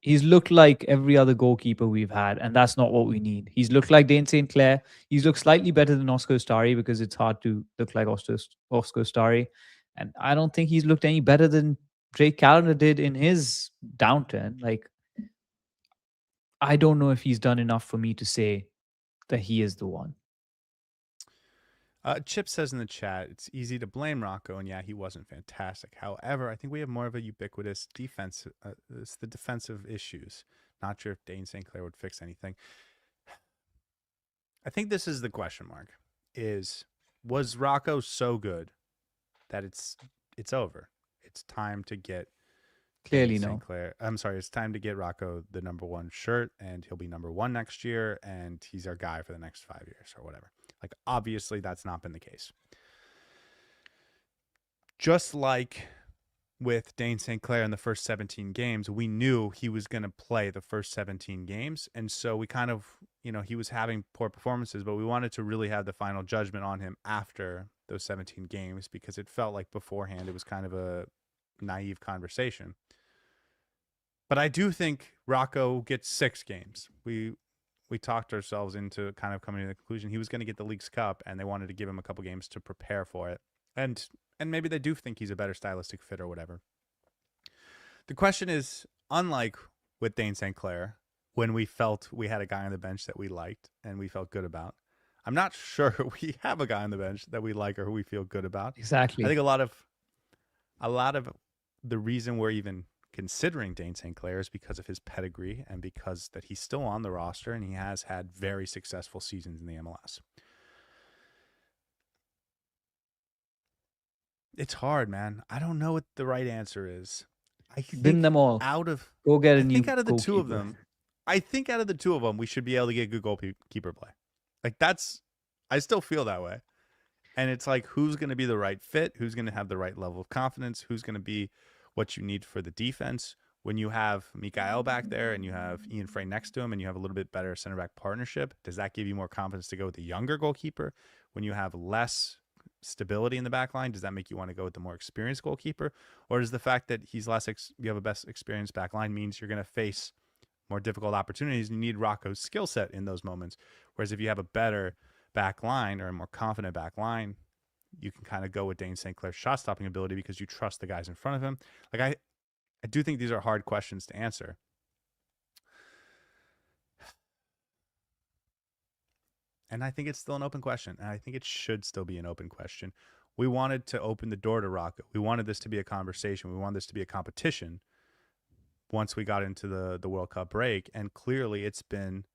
He's looked like every other goalkeeper we've had, and that's not what we need. He's looked like Dane St. Clair. He's looked slightly better than Oscar Starry because it's hard to look like Oscar Starry. And I don't think he's looked any better than Drake Callender did in his downturn. Like, I don't know if he's done enough for me to say that he is the one. Chip says in the chat, it's easy to blame Rocco, and yeah, he wasn't fantastic. However, I think we have more of a ubiquitous defense. It's the defensive issues. Not sure if Dane St. Clair would fix anything. I think this is the question mark: was Rocco so good that it's over? It's time to get Clearly St. no. Clair. I'm sorry, it's time to get Rocco the number 1 shirt, and he'll be number 1 next year, and he's our guy for the next 5 years or whatever. Like, obviously, that's not been the case. Just like with Dane St. Clair in the first 17 games, we knew he was going to play the first 17 games. And so we kind of, he was having poor performances, but we wanted to really have the final judgment on him after those 17 games because it felt like beforehand it was kind of a naive conversation. But I do think Rocco gets 6 games. We talked ourselves into kind of coming to the conclusion he was going to get the Leagues Cup, and they wanted to give him a couple games to prepare for it. And maybe they do think he's a better stylistic fit or whatever. The question is, unlike with Dane St. Clair, when we felt we had a guy on the bench that we liked and we felt good about, I'm not sure we have a guy on the bench that we like or who we feel good about. Exactly. I think a lot of the reason we're even considering Dane St. Clair is because of his pedigree and because that he's still on the roster and he has had very successful seasons in the MLS. It's hard, man. I don't know what the right answer is. I think Win them all. Go get a new out of the goalkeeper. 2 of them, I think out of the 2 of them, we should be able to get good goalkeeper play. Like, I still feel that way. And it's like, who's going to be the right fit? Who's going to have the right level of confidence? Who's going to be what you need for the defense? When you have Mikael back there and you have Ian Fray next to him and you have a little bit better center back partnership, does that give you more confidence to go with the younger goalkeeper? When you have less stability in the back line, does that make you want to go with the more experienced goalkeeper? Or does the fact that he's you have a best experienced back line means you're going to face more difficult opportunities and you need Rocco's skill set in those moments? Whereas if you have a better back line or a more confident back line, you can kind of go with Dane St. Clair's shot stopping ability because you trust the guys in front of him. Like, I do think these are hard questions to answer. And I think it's still an open question. And I think it should still be an open question. We wanted to open the door to Rocco. We wanted this to be a conversation. We wanted this to be a competition once we got into the World Cup break. And clearly it's been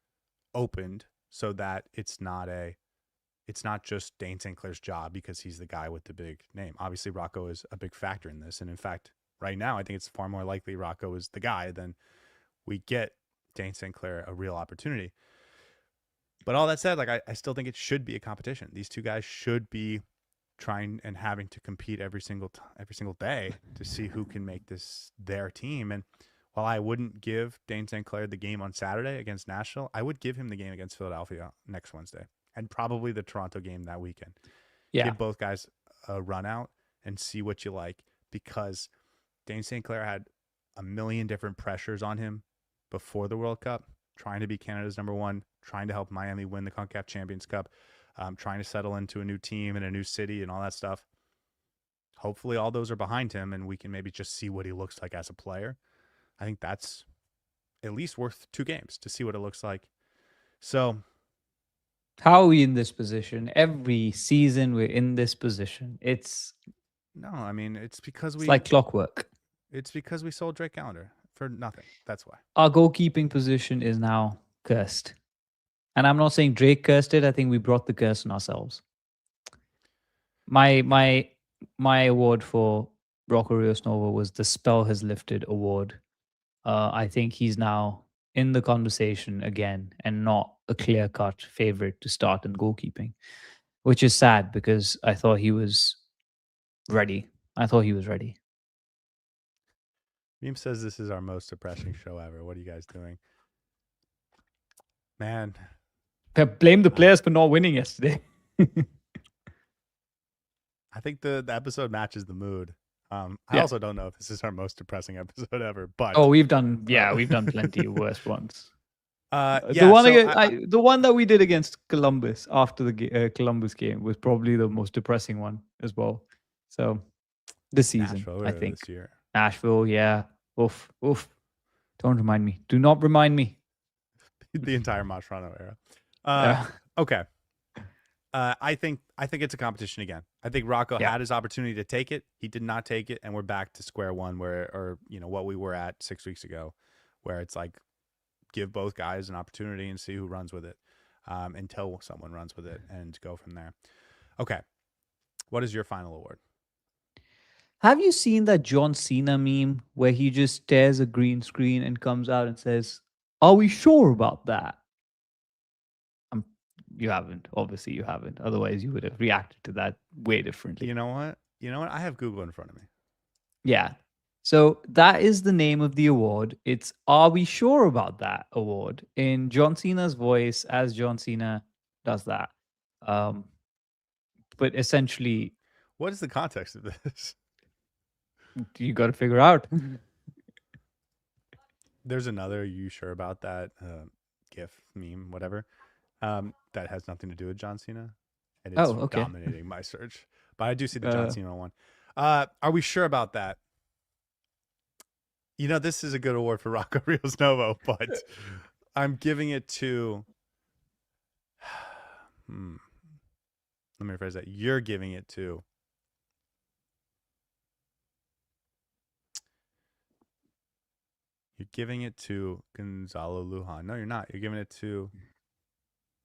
opened so that it's not just Dane St. Clair's job because he's the guy with the big name. Obviously, Rocco is a big factor in this. And in fact, right now, I think it's far more likely Rocco is the guy than we get Dane St. Clair a real opportunity. But all that said, like, I still think it should be a competition. These 2 guys should be trying and having to compete every single day to see who can make this their team. And while I wouldn't give Dane St. Clair the game on Saturday against Nashville, I would give him the game against Philadelphia next Wednesday and probably the Toronto game that weekend. Yeah. Give both guys a run out and see what you like, because Dane St. Clair had a million different pressures on him before the World Cup, trying to be Canada's number 1, trying to help Miami win the CONCACAF Champions Cup, trying to settle into a new team and a new city and all that stuff. Hopefully all those are behind him and we can maybe just see what he looks like as a player. I think that's at least worth 2 games to see what it looks like. So How are we in this position? Every season we're in this position. No, I mean It's like clockwork. it's because we sold Drake Calendar for nothing. That's why. Our goalkeeping position is now cursed. And I'm not saying Drake cursed it. I think we brought the curse on ourselves. My Yeah. my my award for Rocco Rios Nova was the Spell Has Lifted award. I think he's now in the conversation again and not a clear cut favorite to start in goalkeeping, which is sad because I thought he was ready. I thought he was ready. Meme says this is our most depressing show ever. What are you guys doing? Man, Blame the players for not winning yesterday. I think the episode matches the mood. I Yeah. also don't know if this is our most depressing episode ever, but Oh, we've done plenty of worse ones. yeah. The one So the one that we did against Columbus after the Columbus game was probably the most depressing one as well. So this season, Nashville I think this year. Nashville, yeah, oof, oof. Don't remind me. Do not remind me. The entire Mastrano era. Yeah. Okay. I think it's a competition again. I think Rocco Yeah. had his opportunity to take it. He did not take it, and we're back to square one or what we were at 6 weeks ago, where it's like give both guys an opportunity and see who runs with it, until someone runs with it, and go from there. Okay. What is your final award? Have you seen that John Cena meme where he just stares a green screen and comes out and says, "Are we sure about that?" You haven't. Obviously, you haven't. Otherwise, you would have reacted to that way differently. You know what? I have Google in front of me. Yeah. So that is the name of the award. It's Are We Sure About That award in John Cena's voice as John Cena does that. But essentially, What is the context of this? you got to figure out. There's another "you sure about that" GIF, meme, whatever, that has nothing to do with John Cena, and it's Oh, okay. dominating my search. But I do see the John Cena one. Are we sure about that? This is a good award for Rocco Rios Novo, but I'm giving it to. Let me rephrase that. You're giving it to. You're giving it to Gonzalo Lujan. No, you're not. You're giving it to.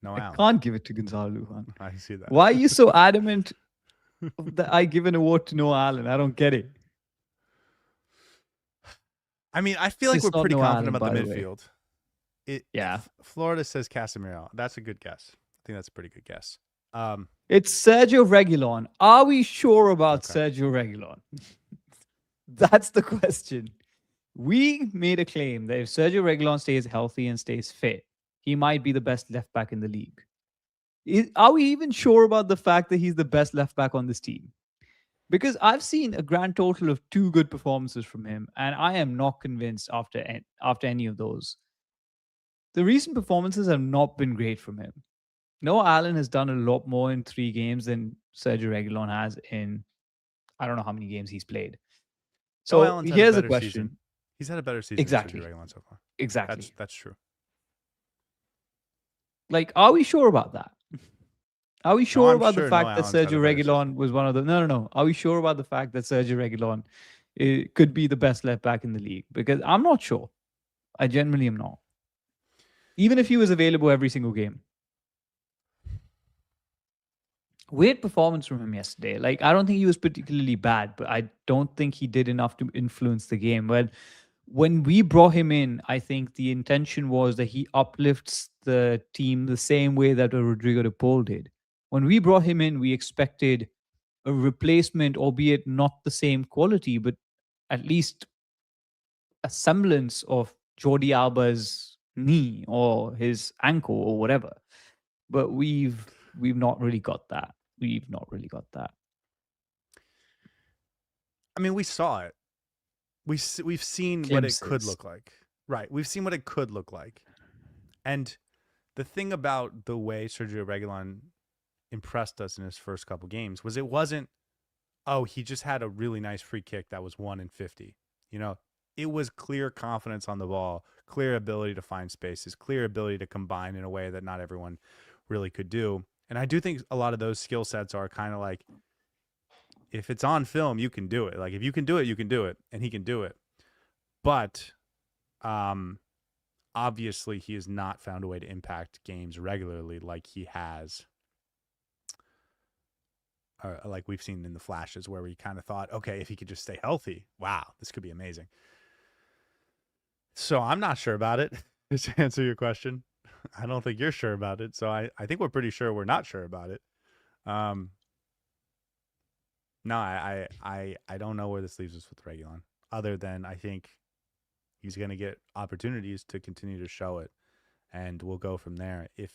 No, I Allen. can't give it to Gonzalo Lujan. I see that. Why are you so adamant that I give an award to Noah Allen? I don't get it. I mean, I feel like we're pretty confident about the midfield. Yeah. Florida says Casemiro. That's a good guess. I think that's a pretty good guess. It's Sergio Reguilon. Are we sure about Sergio Reguilon? That's the question. We made a claim that if Sergio Reguilon stays healthy and stays fit, he might be the best left back in the league. Are we even sure about the fact that he's the best left back on this team? Because I've seen a grand total of 2 good performances from him, and I am not convinced after any of those. The recent performances have not been great from him. Noah Allen has done a lot more in 3 games than Sergio Reguilon has in I don't know how many games he's played. So here's a question. Season. He's had a better season than Sergio Reguilon so far. Exactly. That's true. Like, are we sure about that? Are we sure about the fact that Sergio Reguilon was one of the... No. Are we sure about the fact that Sergio Reguilon could be the best left back in the league? Because I'm not sure. I genuinely am not. Even if he was available every single game. Weird performance from him yesterday. Like, I don't think he was particularly bad, but I don't think he did enough to influence the game. But when we brought him in, I think the intention was that he uplifts the team the same way that Rodrigo de Paul did. When we brought him in, we expected a replacement, albeit not the same quality, but at least a semblance of Jordi Alba's knee or his ankle or whatever. But we've not really got that. We've not really got that. I mean, we saw it. We've seen Glimpses. What it could look like. Right. We've seen what it could look like. And the thing about the way Sergio Reguilon impressed us in his first couple games was it wasn't, oh, he just had a really nice free kick that was 1 in 50. It was clear confidence on the ball, clear ability to find spaces, clear ability to combine in a way that not everyone really could do. And I do think a lot of those skill sets are kind of like, if it's on film, you can do it. Like if you can do it, you can do it, and he can do it. But um, obviously, he has not found a way to impact games regularly like he has, like we've seen in the flashes, where we kind of thought, okay, if he could just stay healthy, wow, this could be amazing. So I'm not sure about it. To answer your question, I don't think you're sure about it. So I think we're pretty sure we're not sure about it. Um, no, I don't know where this leaves us with Regulon, other than I think he's going to get opportunities to continue to show it, and we'll go from there. If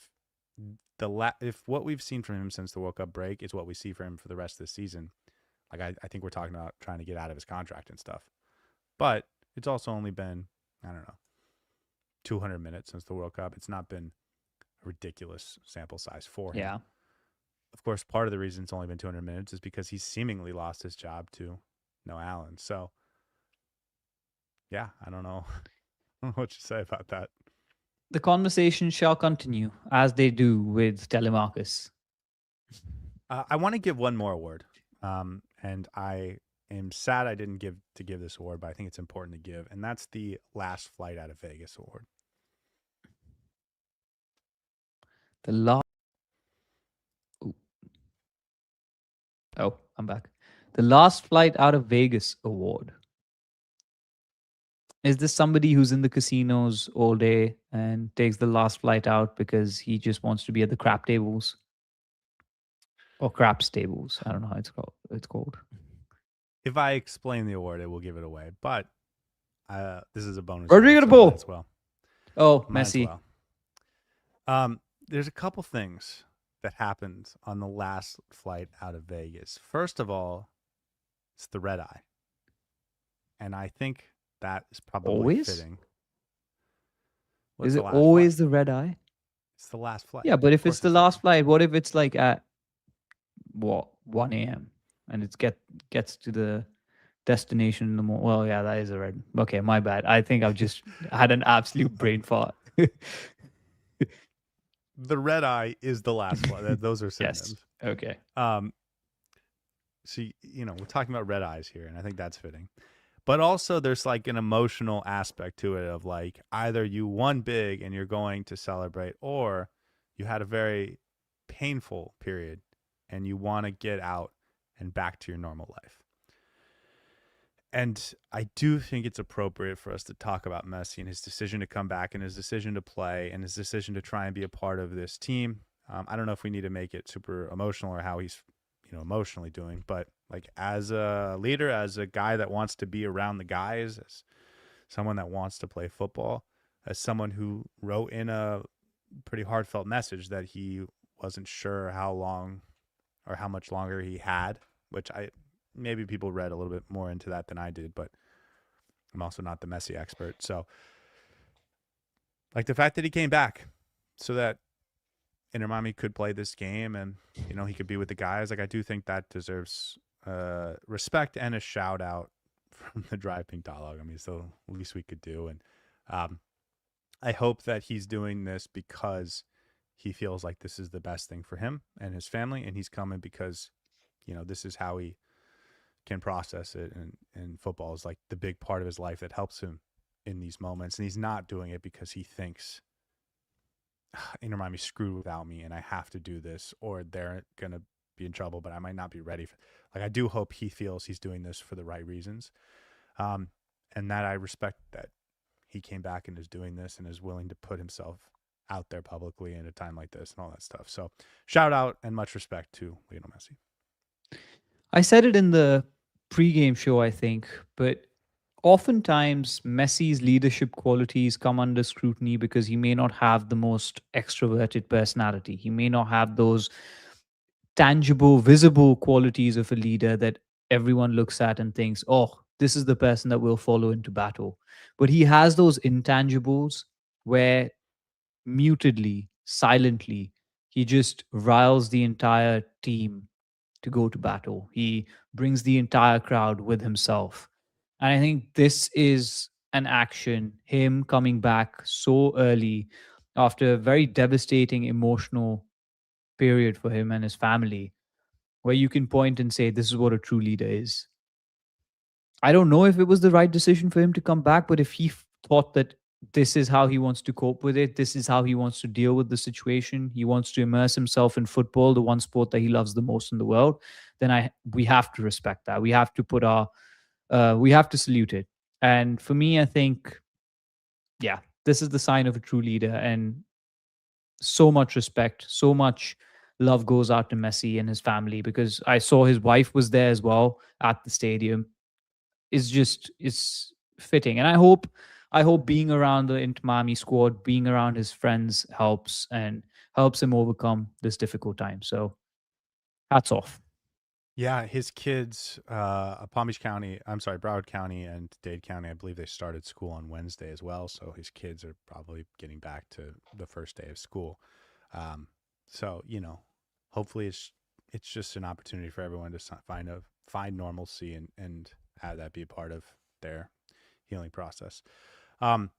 if what we've seen from him since the World Cup break is what we see for him for the rest of the season, like I think we're talking about trying to get out of his contract and stuff. But it's also only been, I don't know, 200 minutes since the World Cup. It's not been a ridiculous sample size for him. Yeah. Of course, part of the reason it's only been 200 minutes is because he's seemingly lost his job to Noah Allen. So, yeah, I don't know what to say about that. The conversation shall continue as they do with Telemarcus. I want to give one more award, and I am sad I didn't give this award, but I think it's important to give, and that's the Last Flight Out of Vegas award. The last. Oh, I'm back. The Last Flight Out of Vegas award. Is this somebody who's in the casinos all day and takes the last flight out because he just wants to be at the crap tables? Or craps tables. I don't know how it's called. If I explain the award, it will give it away. But this is a bonus. Rodrigo de Paul. As well. Oh, Messi. Well. There's a couple things that happened on the last flight out of Vegas. First of all, it's the red eye. And I think that is probably always fitting. Is it always the red eye? It's the last flight. Yeah, but if it's the last flight, what if it's like at 1 a.m. and it gets to the destination in the morning? Well, yeah, that is a red. Okay, my bad. I think I've just had an absolute brain fart. The red eye is the last flight. Those are synonyms. Yes. Okay. So we're talking about red eyes here, and I think that's fitting. But also there's like an emotional aspect to it of like either you won big and you're going to celebrate, or you had a very painful period and you want to get out and back to your normal life. And I do think it's appropriate for us to talk about Messi and his decision to come back and his decision to play and his decision to try and be a part of this team. I don't know if we need to make it super emotional or how he's emotionally doing, but like as a leader, as a guy that wants to be around the guys, as someone that wants to play football, as someone who wrote in a pretty heartfelt message that he wasn't sure how long or how much longer he had, which maybe people read a little bit more into that than I did, but I'm also not the Messi expert. So like the fact that he came back so that Inter Miami could play this game and, he could be with the guys. Like, I do think that deserves respect and a shout out from the Dry Pink Dialogue. I mean, it's the least we could do. And I hope that he's doing this because he feels like this is the best thing for him and his family. And he's coming because, this is how he can process it. And football is like the big part of his life that helps him in these moments. And he's not doing it because he thinks Inter Miami screwed without me and I have to do this or they're going to be in trouble, but I might not be ready for. Like, I do hope he feels he's doing this for the right reasons. And that I respect that he came back and is doing this and is willing to put himself out there publicly in a time like this and all that stuff. So shout out and much respect to Lionel Messi. I said it in the pregame show, I think, but oftentimes Messi's leadership qualities come under scrutiny because he may not have the most extroverted personality. He may not have those tangible, visible qualities of a leader that everyone looks at and thinks, oh, this is the person that will follow into battle. But he has those intangibles where mutedly, silently, he just riles the entire team to go to battle. He brings the entire crowd with himself. And I think this is an action, him coming back so early after a very devastating emotional period for him and his family, where you can point and say, this is what a true leader is. I don't know if it was the right decision for him to come back, but if he thought that this is how he wants to cope with it, this is how he wants to deal with the situation, he wants to immerse himself in football, the one sport that he loves the most in the world, then we have to respect that. We have to put our we have to salute it. And for me, I think, yeah, this is the sign of a true leader. And so much respect, so much love goes out to Messi and his family, because I saw his wife was there as well at the stadium. It's fitting. And I hope being around the Inter Miami squad, being around his friends helps him overcome this difficult time. So hats off. Yeah, his kids, Palm Beach County, I'm sorry, Broward County and Dade County, I believe they started school on Wednesday as well. So his kids are probably getting back to the first day of school. Um, so, hopefully it's just an opportunity for everyone to find normalcy and have that be a part of their healing process. Um,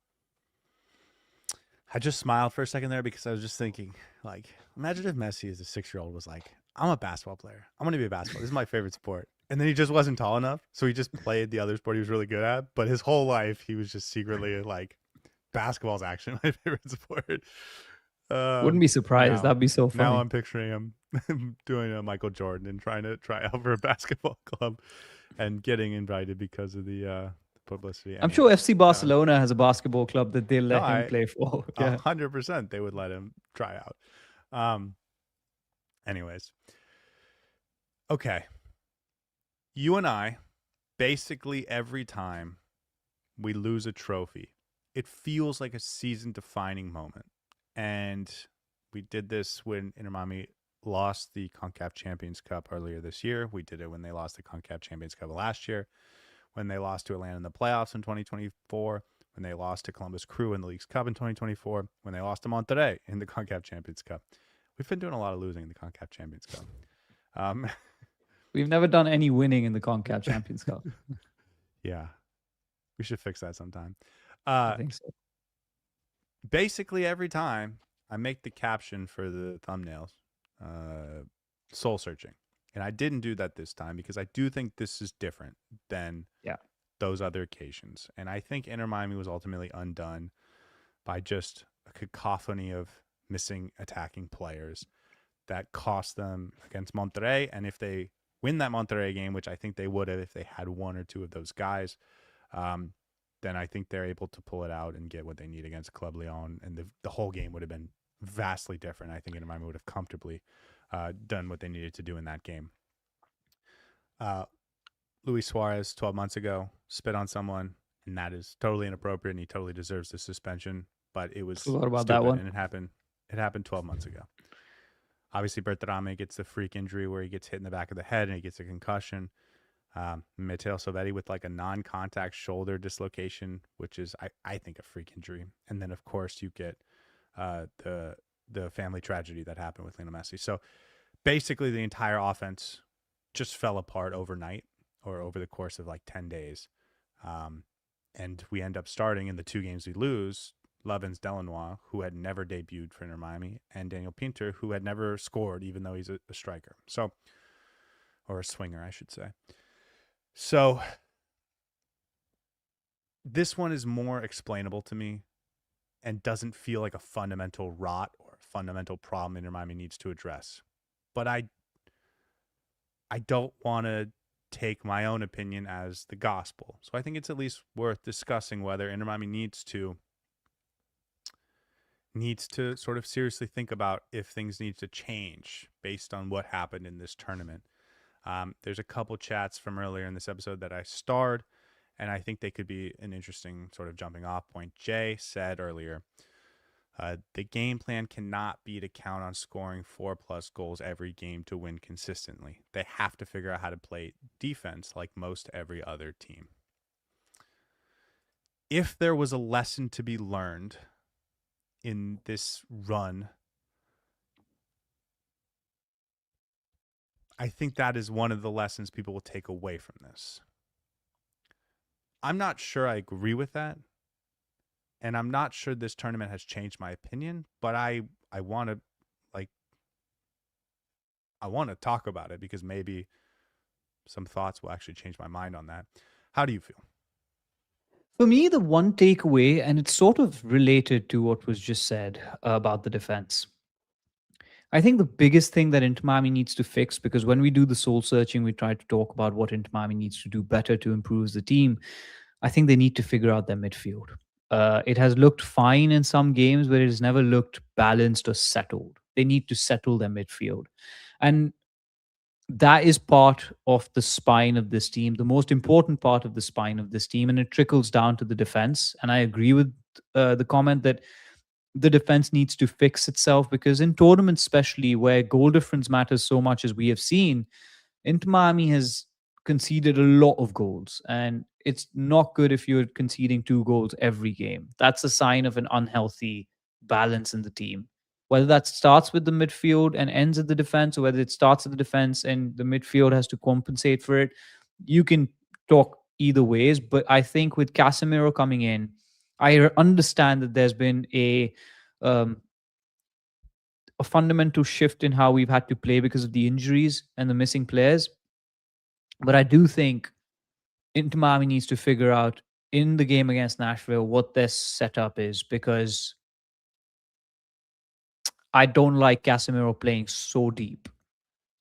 I just smiled for a second there because I was just thinking, like, imagine if Messi as a 6-year-old was like, I'm a basketball player. I'm going to be a basketball. This is my favorite sport. And then he just wasn't tall enough. So he just played the other sport he was really good at. But his whole life, he was just secretly like, basketball's actually my favorite sport. Wouldn't be surprised. That'd be so Now funny. I'm picturing him doing a Michael Jordan and trying to try out for a basketball club and getting invited because of the publicity. I'm Anyway, sure FC Barcelona has a basketball club that they'll let him play for. Yeah. 100% they would let him try out. Anyways. Okay. You and I, basically every time we lose a trophy, it feels like a season-defining moment. And we did this when Inter Miami lost the CONCACAF Champions Cup earlier this year. We did it when they lost the CONCACAF Champions Cup last year, when they lost to Atlanta in the playoffs in 2024, when they lost to Columbus Crew in the League's Cup in 2024, when they lost to Monterrey in the CONCACAF Champions Cup. We've been doing a lot of losing in the CONCACAF Champions Cup. We've never done any winning in the CONCACAF Champions Cup. Yeah. We should fix that sometime. I think so. Basically, every time I make the caption for the thumbnails, soul searching. And I didn't do that this time because I do think this is different than those other occasions. And I think Inter Miami was ultimately undone by just a cacophony of missing attacking players that cost them against Monterrey. And if they win that Monterrey game, which I think they would have if they had one or two of those guys, then I think they're able to pull it out and get what they need against Club León. And the whole game would have been vastly different. I think Inter Miami would have comfortably done what they needed to do in that game. Luis Suarez, 12 months ago, spit on someone, and that is totally inappropriate, and he totally deserves the suspension. But it was Forgot about stupid, that one. and it happened 12 months ago. Obviously, Berterame gets the freak injury where he gets hit in the back of the head and he gets a concussion. Matteo Sovetti with like a non-contact shoulder dislocation, which is, I think, a freak injury. And then, of course, you get the family tragedy that happened with Lionel Messi. So basically, the entire offense just fell apart overnight or over the course of like 10 days. And we end up starting in the 2 games we lose, Lovins Delanois, who had never debuted for Inter Miami, and Daniel Pinter, who had never scored, even though he's a striker. So, or a swinger, I should say. So this one is more explainable to me and doesn't feel like a fundamental rot or a fundamental problem Inter Miami needs to address. But I don't want to take my own opinion as the gospel. So I think it's at least worth discussing whether Inter Miami needs to sort of seriously think about if things need to change based on what happened in this tournament. There's a couple chats from earlier in this episode that I starred, and I think they could be an interesting sort of jumping off point. Jay said earlier, the game plan cannot be to count on scoring 4+ goals every game to win consistently. They have to figure out how to play defense like most every other team. If there was a lesson to be learned in this run, I think that is one of the lessons people will take away from this. I'm not sure I agree with that. And I'm not sure this tournament has changed my opinion, but I want to I want to talk about it because maybe some thoughts will actually change my mind on that. How do you feel? For me, the one takeaway, and it's sort of related to what was just said about the defense. I think the biggest thing that Inter Miami needs to fix, because when we do the soul searching, we try to talk about what Inter Miami needs to do better to improve the team. I think they need to figure out their midfield. It has looked fine in some games, but it has never looked balanced or settled. They need to settle their midfield. And that is part of the spine of this team, the most important part of the spine of this team, and it trickles down to the defense. And I agree with the comment that the defense needs to fix itself, because in tournaments, especially where goal difference matters so much as we have seen, Inter Miami has conceded a lot of goals, and it's not good if you're conceding 2 goals every game. That's a sign of an unhealthy balance in the team. Whether that starts with the midfield and ends at the defense, or whether it starts at the defense and the midfield has to compensate for it, you can talk either ways. But I think with Casemiro coming in, I understand that there's been um, a fundamental shift in how we've had to play because of the injuries and the missing players. But I do think Inter Miami needs to figure out in the game against Nashville what their setup is, because I don't like Casemiro playing so deep.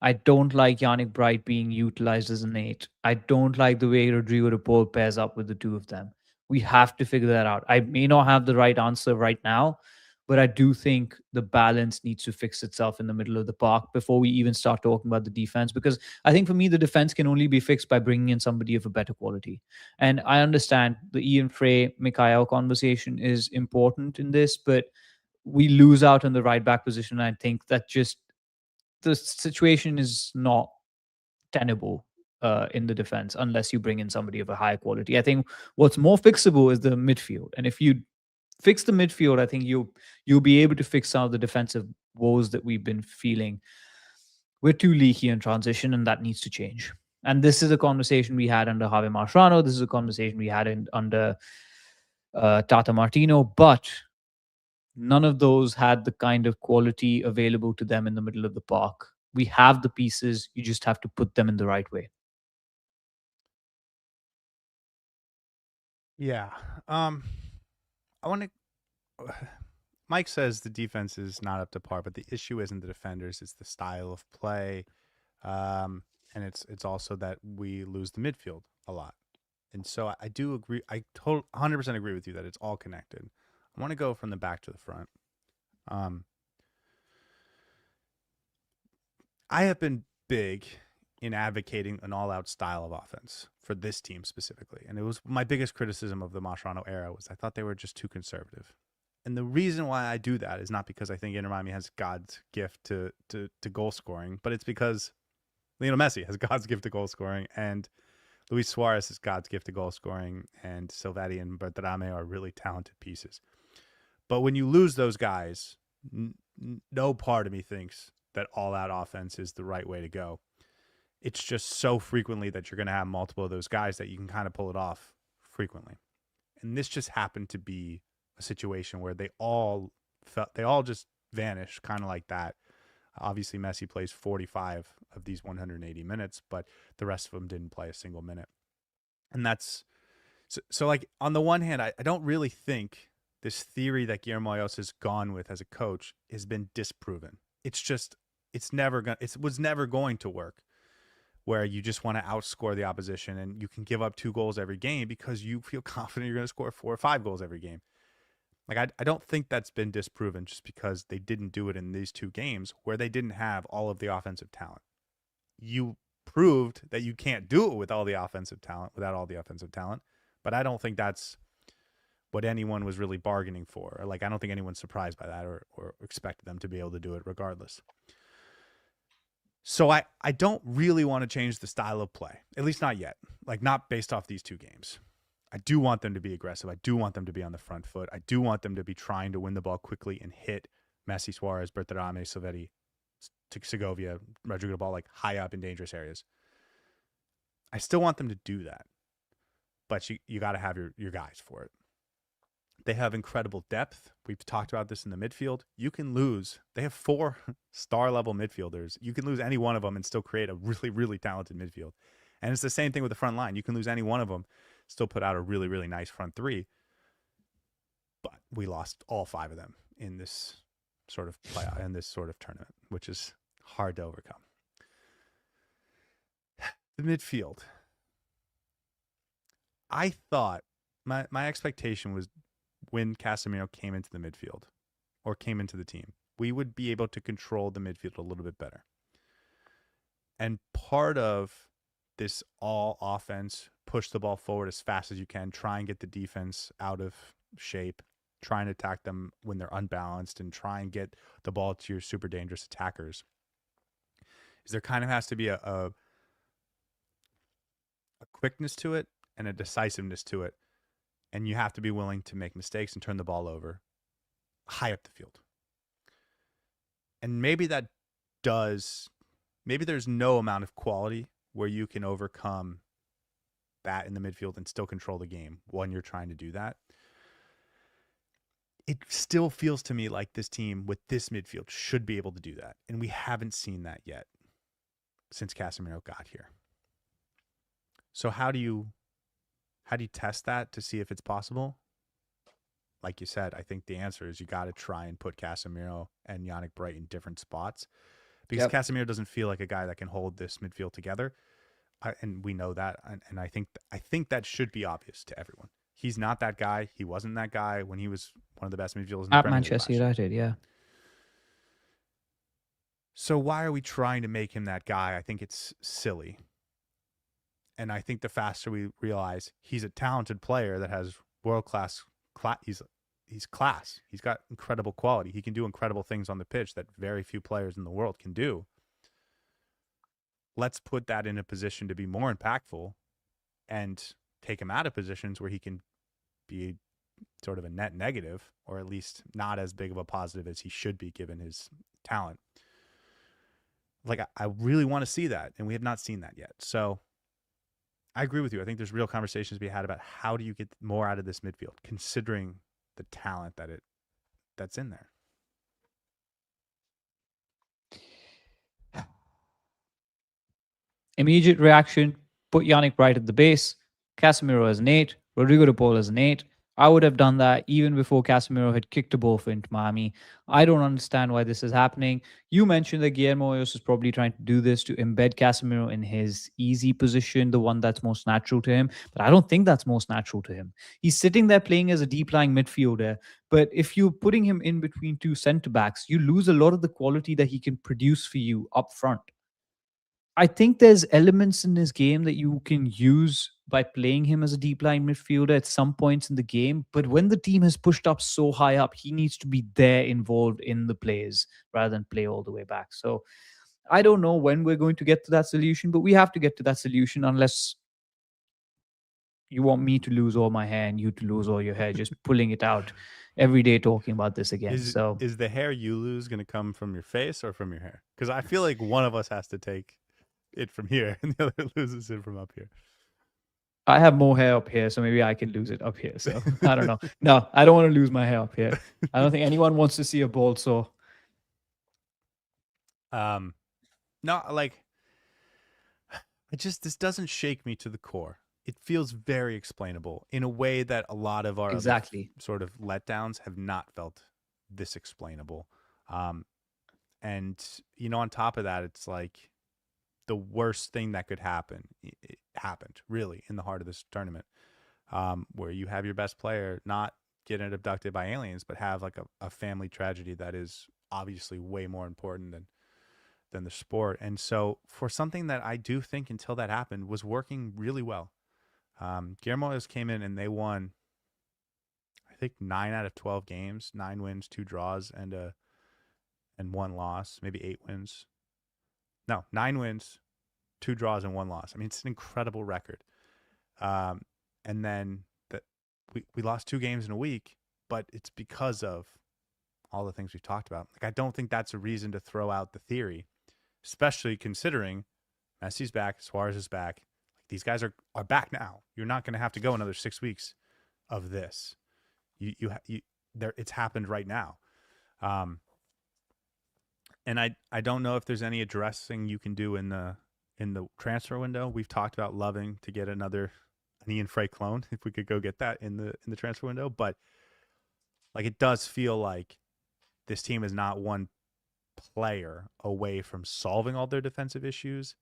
I don't like Yannick Bright being utilized as an 8. I don't like the way Rodrigo de Paul pairs up with the two of them. We have to figure that out. I may not have the right answer right now, but I do think the balance needs to fix itself in the middle of the park before we even start talking about the defense. Because I think for me, the defense can only be fixed by bringing in somebody of a better quality. And I understand the Ian Fray Mikhail conversation is important in this, but we lose out on the right back position. I think that just the situation is not tenable in the defense unless you bring in somebody of a higher quality. I think what's more fixable is the midfield, and if you fix the midfield, I think you'll be able to fix some of the defensive woes that we've been feeling. We're too leaky in transition, and that needs to change. And this is a conversation we had under Javier Mascherano. This is a conversation we had under Tata Martino, but none of those had the kind of quality available to them in the middle of the park. We have the pieces, you just have to put them in the right way. Yeah. I want to. Mike says the defense is not up to par, but the issue isn't the defenders; it's the style of play, and it's also that we lose the midfield a lot. And so I do agree. I 100% agree with you that it's all connected. I want to go from the back to the front. Um, I have been big in advocating an all-out style of offense for this team specifically, and it was my biggest criticism of the Mascherano era was I thought they were just too conservative. And the reason why I do that is not because I think Inter Miami has God's gift to goal scoring, but it's because Lionel Messi has God's gift to goal scoring, and Luis Suarez has God's gift to goal scoring, and Silvetti and Bertrame are really talented pieces. But when you lose those guys, no part of me thinks that all-out offense is the right way to go. It's just so frequently that you're going to have multiple of those guys that you can kind of pull it off frequently. And this just happened to be a situation where they all just vanished kind of like that. Obviously, Messi plays 45 of these 180 minutes, but the rest of them didn't play a single minute. And that's so like on the one hand, I don't really think this theory that Guillermo Hoyos has gone with as a coach has been disproven. It's just it was never going to work, where you just want to outscore the opposition and you can give up 2 goals every game because you feel confident you're going to score 4 or 5 goals every game. Like I don't think that's been disproven just because they didn't do it in these 2 games where they didn't have all of the offensive talent. You proved that you can't do it with all the offensive talent, without all the offensive talent, but I don't think that's what anyone was really bargaining for. Or like I don't think anyone's surprised by that or expected them to be able to do it regardless. So I don't really want to change the style of play, at least not yet, like not based off these 2 games. I do want them to be aggressive. I do want them to be on the front foot. I do want them to be trying to win the ball quickly and hit Messi, Suarez, Bertrame, Silvetti, Segovia, Rodrigo ball like high up in dangerous areas. I still want them to do that, but you got to have your guys for it. They have incredible depth. We've talked about this in the midfield. You can lose. They have 4 star-level midfielders. You can lose any one of them and still create a really, really talented midfield. And it's the same thing with the front line. You can lose any one of them, still put out a really, really nice front three. But we lost all 5 of them in this sort of tournament, which is hard to overcome. The midfield. I thought my expectation was when Casemiro came into the midfield or came into the team, we would be able to control the midfield a little bit better. And part of this all offense, push the ball forward as fast as you can, try and get the defense out of shape, try and attack them when they're unbalanced, and try and get the ball to your super dangerous attackers, is there kind of has to be a quickness to it and a decisiveness to it. And you have to be willing to make mistakes and turn the ball over high up the field. And maybe there's no amount of quality where you can overcome that in the midfield and still control the game when you're trying to do that. It still feels to me like this team with this midfield should be able to do that. And we haven't seen that yet since Casemiro got here. So how do you test that to see if it's possible? Like you said, I think the answer is you got to try and put Casemiro and Yannick Bright in different spots, because Casemiro doesn't feel like a guy that can hold this midfield together. And we know that. And I think that should be obvious to everyone. He's not that guy. He wasn't that guy when he was one of the best midfielders in the At Premier League Manchester United, yeah. So why are we trying to make him that guy? I think it's silly. And I think the faster we realize he's a talented player that has world-class he's class. He's got incredible quality. He can do incredible things on the pitch that very few players in the world can do. Let's put that in a position to be more impactful and take him out of positions where he can be sort of a net negative, or at least not as big of a positive as he should be given his talent. Like, I really want to see that, and we have not seen that yet. So I agree with you. I think there's real conversations to be had about how do you get more out of this midfield, considering the talent that's in there. Immediate reaction, put Yannick Bright at the base, Casemiro as an 8, Rodrigo de Paul as an 8. I would have done that even before Casemiro had kicked a ball for Inter Miami. I don't understand why this is happening. You mentioned that Guillermo Hoyos is probably trying to do this to embed Casemiro in his easy position, the one that's most natural to him. But I don't think that's most natural to him. He's sitting there playing as a deep-lying midfielder. But if you're putting him in between 2 centre-backs, you lose a lot of the quality that he can produce for you up front. I think there's elements in this game that you can use by playing him as a deep line midfielder at some points in the game. But when the team has pushed up so high up, he needs to be there involved in the plays rather than play all the way back. So I don't know when we're going to get to that solution, but we have to get to that solution unless you want me to lose all my hair and you to lose all your hair, just pulling it out every day talking about this again. Is the hair you lose going to come from your face or from your hair? Because I feel like one of us has to take it from here and the other loses it from up here. I have more hair up here, so maybe I can lose it up here. So I don't know. No, I don't want to lose my hair up here. I don't think anyone wants to see a bald sore. No, like, this doesn't shake me to the core. It feels very explainable in a way that a lot of our other sort of letdowns have not felt this explainable. And, on top of that, it's like, the worst thing that could happen, it happened really in the heart of this tournament, where you have your best player not getting abducted by aliens, but have like a family tragedy that is obviously way more important than the sport. And so for something that I do think until that happened was working really well, Guillermo Hoyos came in and they won, I think 9 out of 12 games, 9 wins, 2 draws, and 1 loss, maybe 8 wins. No, 9 wins, 2 draws, and 1 loss. I mean, it's an incredible record. And then we lost 2 games in a week, but it's because of all the things we've talked about. Like, I don't think that's a reason to throw out the theory, especially considering Messi's back, Suarez is back. Like, these guys are back now. You're not going to have to go another 6 weeks of this. You there, it's happened right now. Um, and I don't know if there's any addressing you can do in the transfer window. We've talked about loving to get an Ian Fray clone if we could go get that in the transfer window, but like it does feel like this team is not one player away from solving all their defensive issues.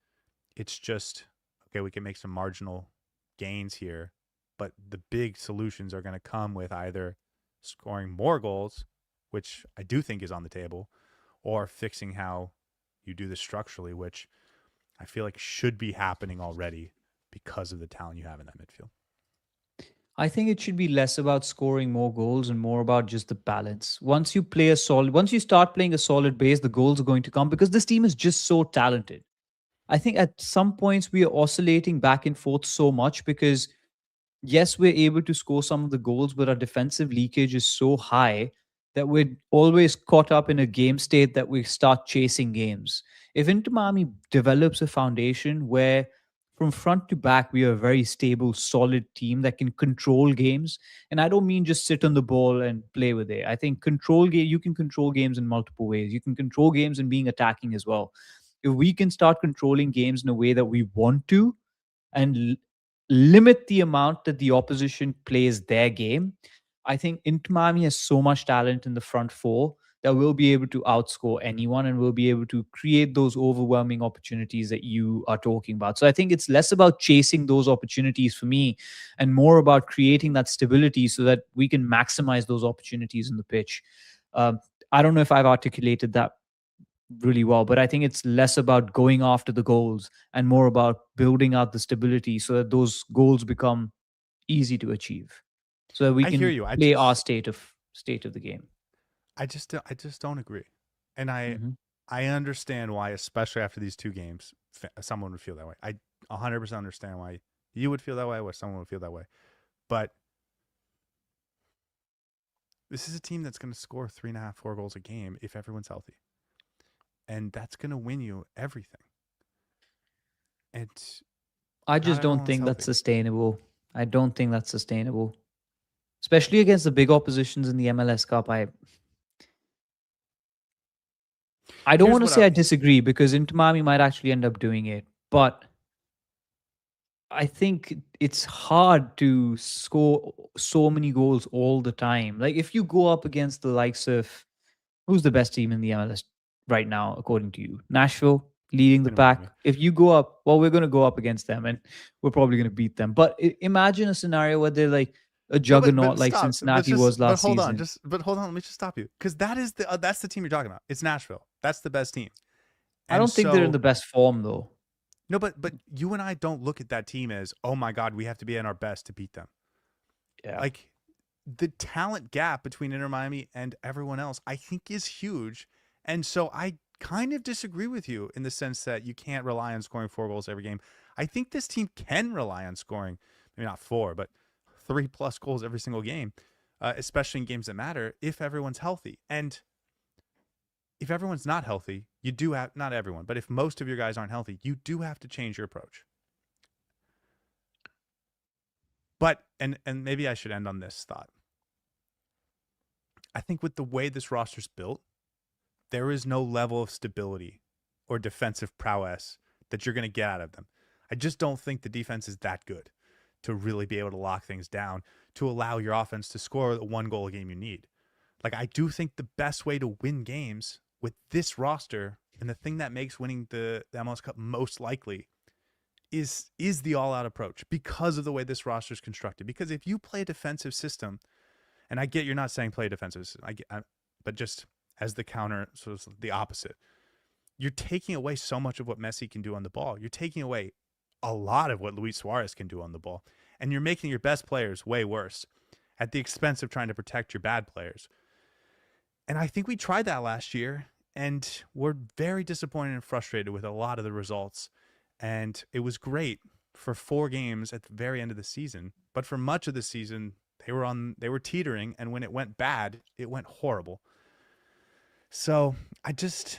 It's just okay, we can make some marginal gains here, but the big solutions are going to come with either scoring more goals, which I do think is on the table, or fixing how you do this structurally, which I feel like should be happening already because of the talent you have in that midfield. I think it should be less about scoring more goals and more about just the balance. Once you start playing a solid base, the goals are going to come because this team is just so talented. I think at some points we are oscillating back and forth so much because yes, we're able to score some of the goals, but our defensive leakage is so high that we're always caught up in a game state that we start chasing games. If Inter Miami develops a foundation where from front to back we are a very stable, solid team that can control games, and I don't mean just sit on the ball and play with it. I think you can control games in multiple ways. You can control games in being attacking as well. If we can start controlling games in a way that we want to, and limit the amount that the opposition plays their game, I think Inter Miami has so much talent in the front four that we'll be able to outscore anyone and we'll be able to create those overwhelming opportunities that you are talking about. So I think it's less about chasing those opportunities for me and more about creating that stability so that we can maximize those opportunities in the pitch. Um, I don't know if I've articulated that really well, but I think it's less about going after the goals and more about building out the stability so that those goals become easy to achieve, so that we I hear can you. play our state of the game. I just don't agree, and Hmm. I understand why, especially after these two games, someone would feel that way. I 100% understand why you would feel that way, or someone would feel that way. But this is a team that's going to score 3.5, 4 goals a game if everyone's healthy, and that's going to win you everything. And I not just don't everyone's think that's healthy. sustainable. I don't think that's sustainable, especially against the big oppositions in the MLS Cup. I don't Here's want to what say I disagree because Inter Miami might actually end up doing it, but I think it's hard to score so many goals all the time. Like if you go up against the likes of, who's the best team in the MLS right now, according to you? Nashville leading the in Miami. pack. If you go up, well, we're going to go up against them and we're probably going to beat them. But imagine a scenario where they're like a No, juggernaut but like stop. Cincinnati was But last hold on. season. But hold on. Let me just stop you because that's the team you're talking about. It's Nashville. That's the best team. I And don't think they're in so the best form, though. no, but you and I don't look at that team as, oh my God, we have to be at our best to beat them. Yeah. Like the talent gap between Inter Miami and everyone else, I think, is huge. And so I kind of disagree with you in the sense that you can't rely on scoring 4 goals every game. I think this team can rely on scoring, maybe not 4, but 3+ goals every single game, especially in games that matter if everyone's healthy. And if everyone's not healthy, you do have, not everyone, but if most of your guys aren't healthy, you do have to change your approach. But and maybe I should end on this thought. I think with the way this roster's built, there is no level of stability or defensive prowess that you're going to get out of them. I just don't think the defense is that good to really be able to lock things down to allow your offense to score the 1 goal a game you need. Like I do think the best way to win games with this roster and the thing that makes winning the MLS Cup most likely is the all-out approach because of the way this roster is constructed. Because if you play a defensive system, and I get you're not saying play a defensive system, but just as the counter, so it's the opposite. You're taking away so much of what Messi can do on the ball. You're taking away a lot of what Luis Suarez can do on the ball, and you're making your best players way worse at the expense of trying to protect your bad players. And I think we tried that last year, and we're very disappointed and frustrated with a lot of the results. And it was great for 4 games at the very end of the season, but for much of the season, they were teetering, and when it went bad, it went horrible. So I just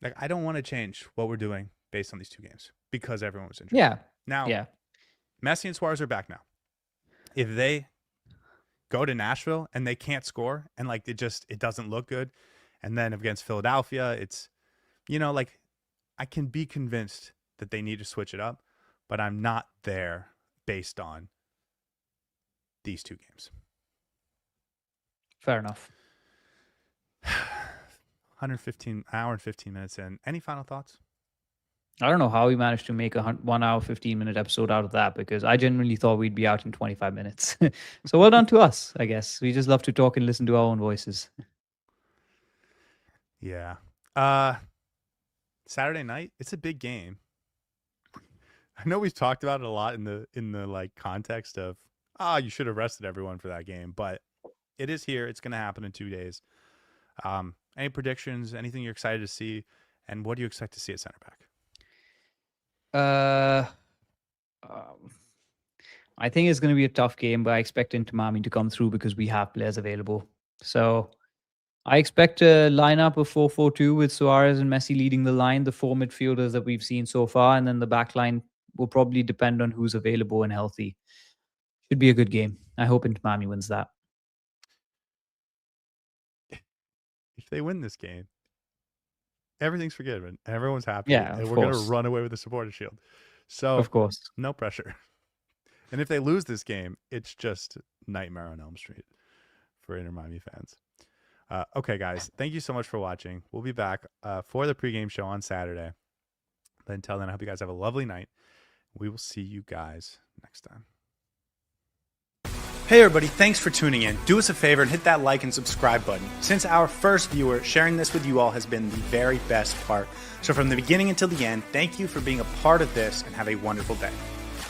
like I don't want to change what we're doing based on these 2 games because everyone was injured. Yeah. Now, Yeah. Messi and Suarez are back now. If they go to Nashville and they can't score, and like it doesn't look good. And then against Philadelphia, it's, like I can be convinced that they need to switch it up, but I'm not there based on these two games. Fair enough. 115 hour and 15 minutes in. Any final thoughts? I don't know how we managed to make a 1 hour, 15-minute episode out of that, because I genuinely thought we'd be out in 25 minutes. So well done to us, I guess. We just love to talk and listen to our own voices. Yeah. Saturday night, it's a big game. I know we've talked about it a lot in the like context of, you should have rested everyone for that game, but it is here. It's going to happen in 2 days. Any predictions, anything you're excited to see, and what do you expect to see at center back? I think it's going to be a tough game, but I expect Inter Miami to come through because we have players available. So I expect a lineup of 4-4-2 with Suarez and Messi leading the line, the four midfielders that we've seen so far, and then the back line will probably depend on who's available and healthy. Should be a good game. I hope Inter Miami wins that. If they win this game, everything's forgiven. Everyone's happy. Yeah, and we're going to run away with the supporter shield. So, of course, no pressure. And if they lose this game, it's just nightmare on Elm Street for Inter Miami fans. Okay, guys, thank you so much for watching. We'll be back for the pregame show on Saturday. But until then, I hope you guys have a lovely night. We will see you guys next time. Hey everybody, thanks for tuning in. Do us a favor and hit that like and subscribe button. Since our first viewer, sharing this with you all has been the very best part. So from the beginning until the end, thank you for being a part of this and have a wonderful day.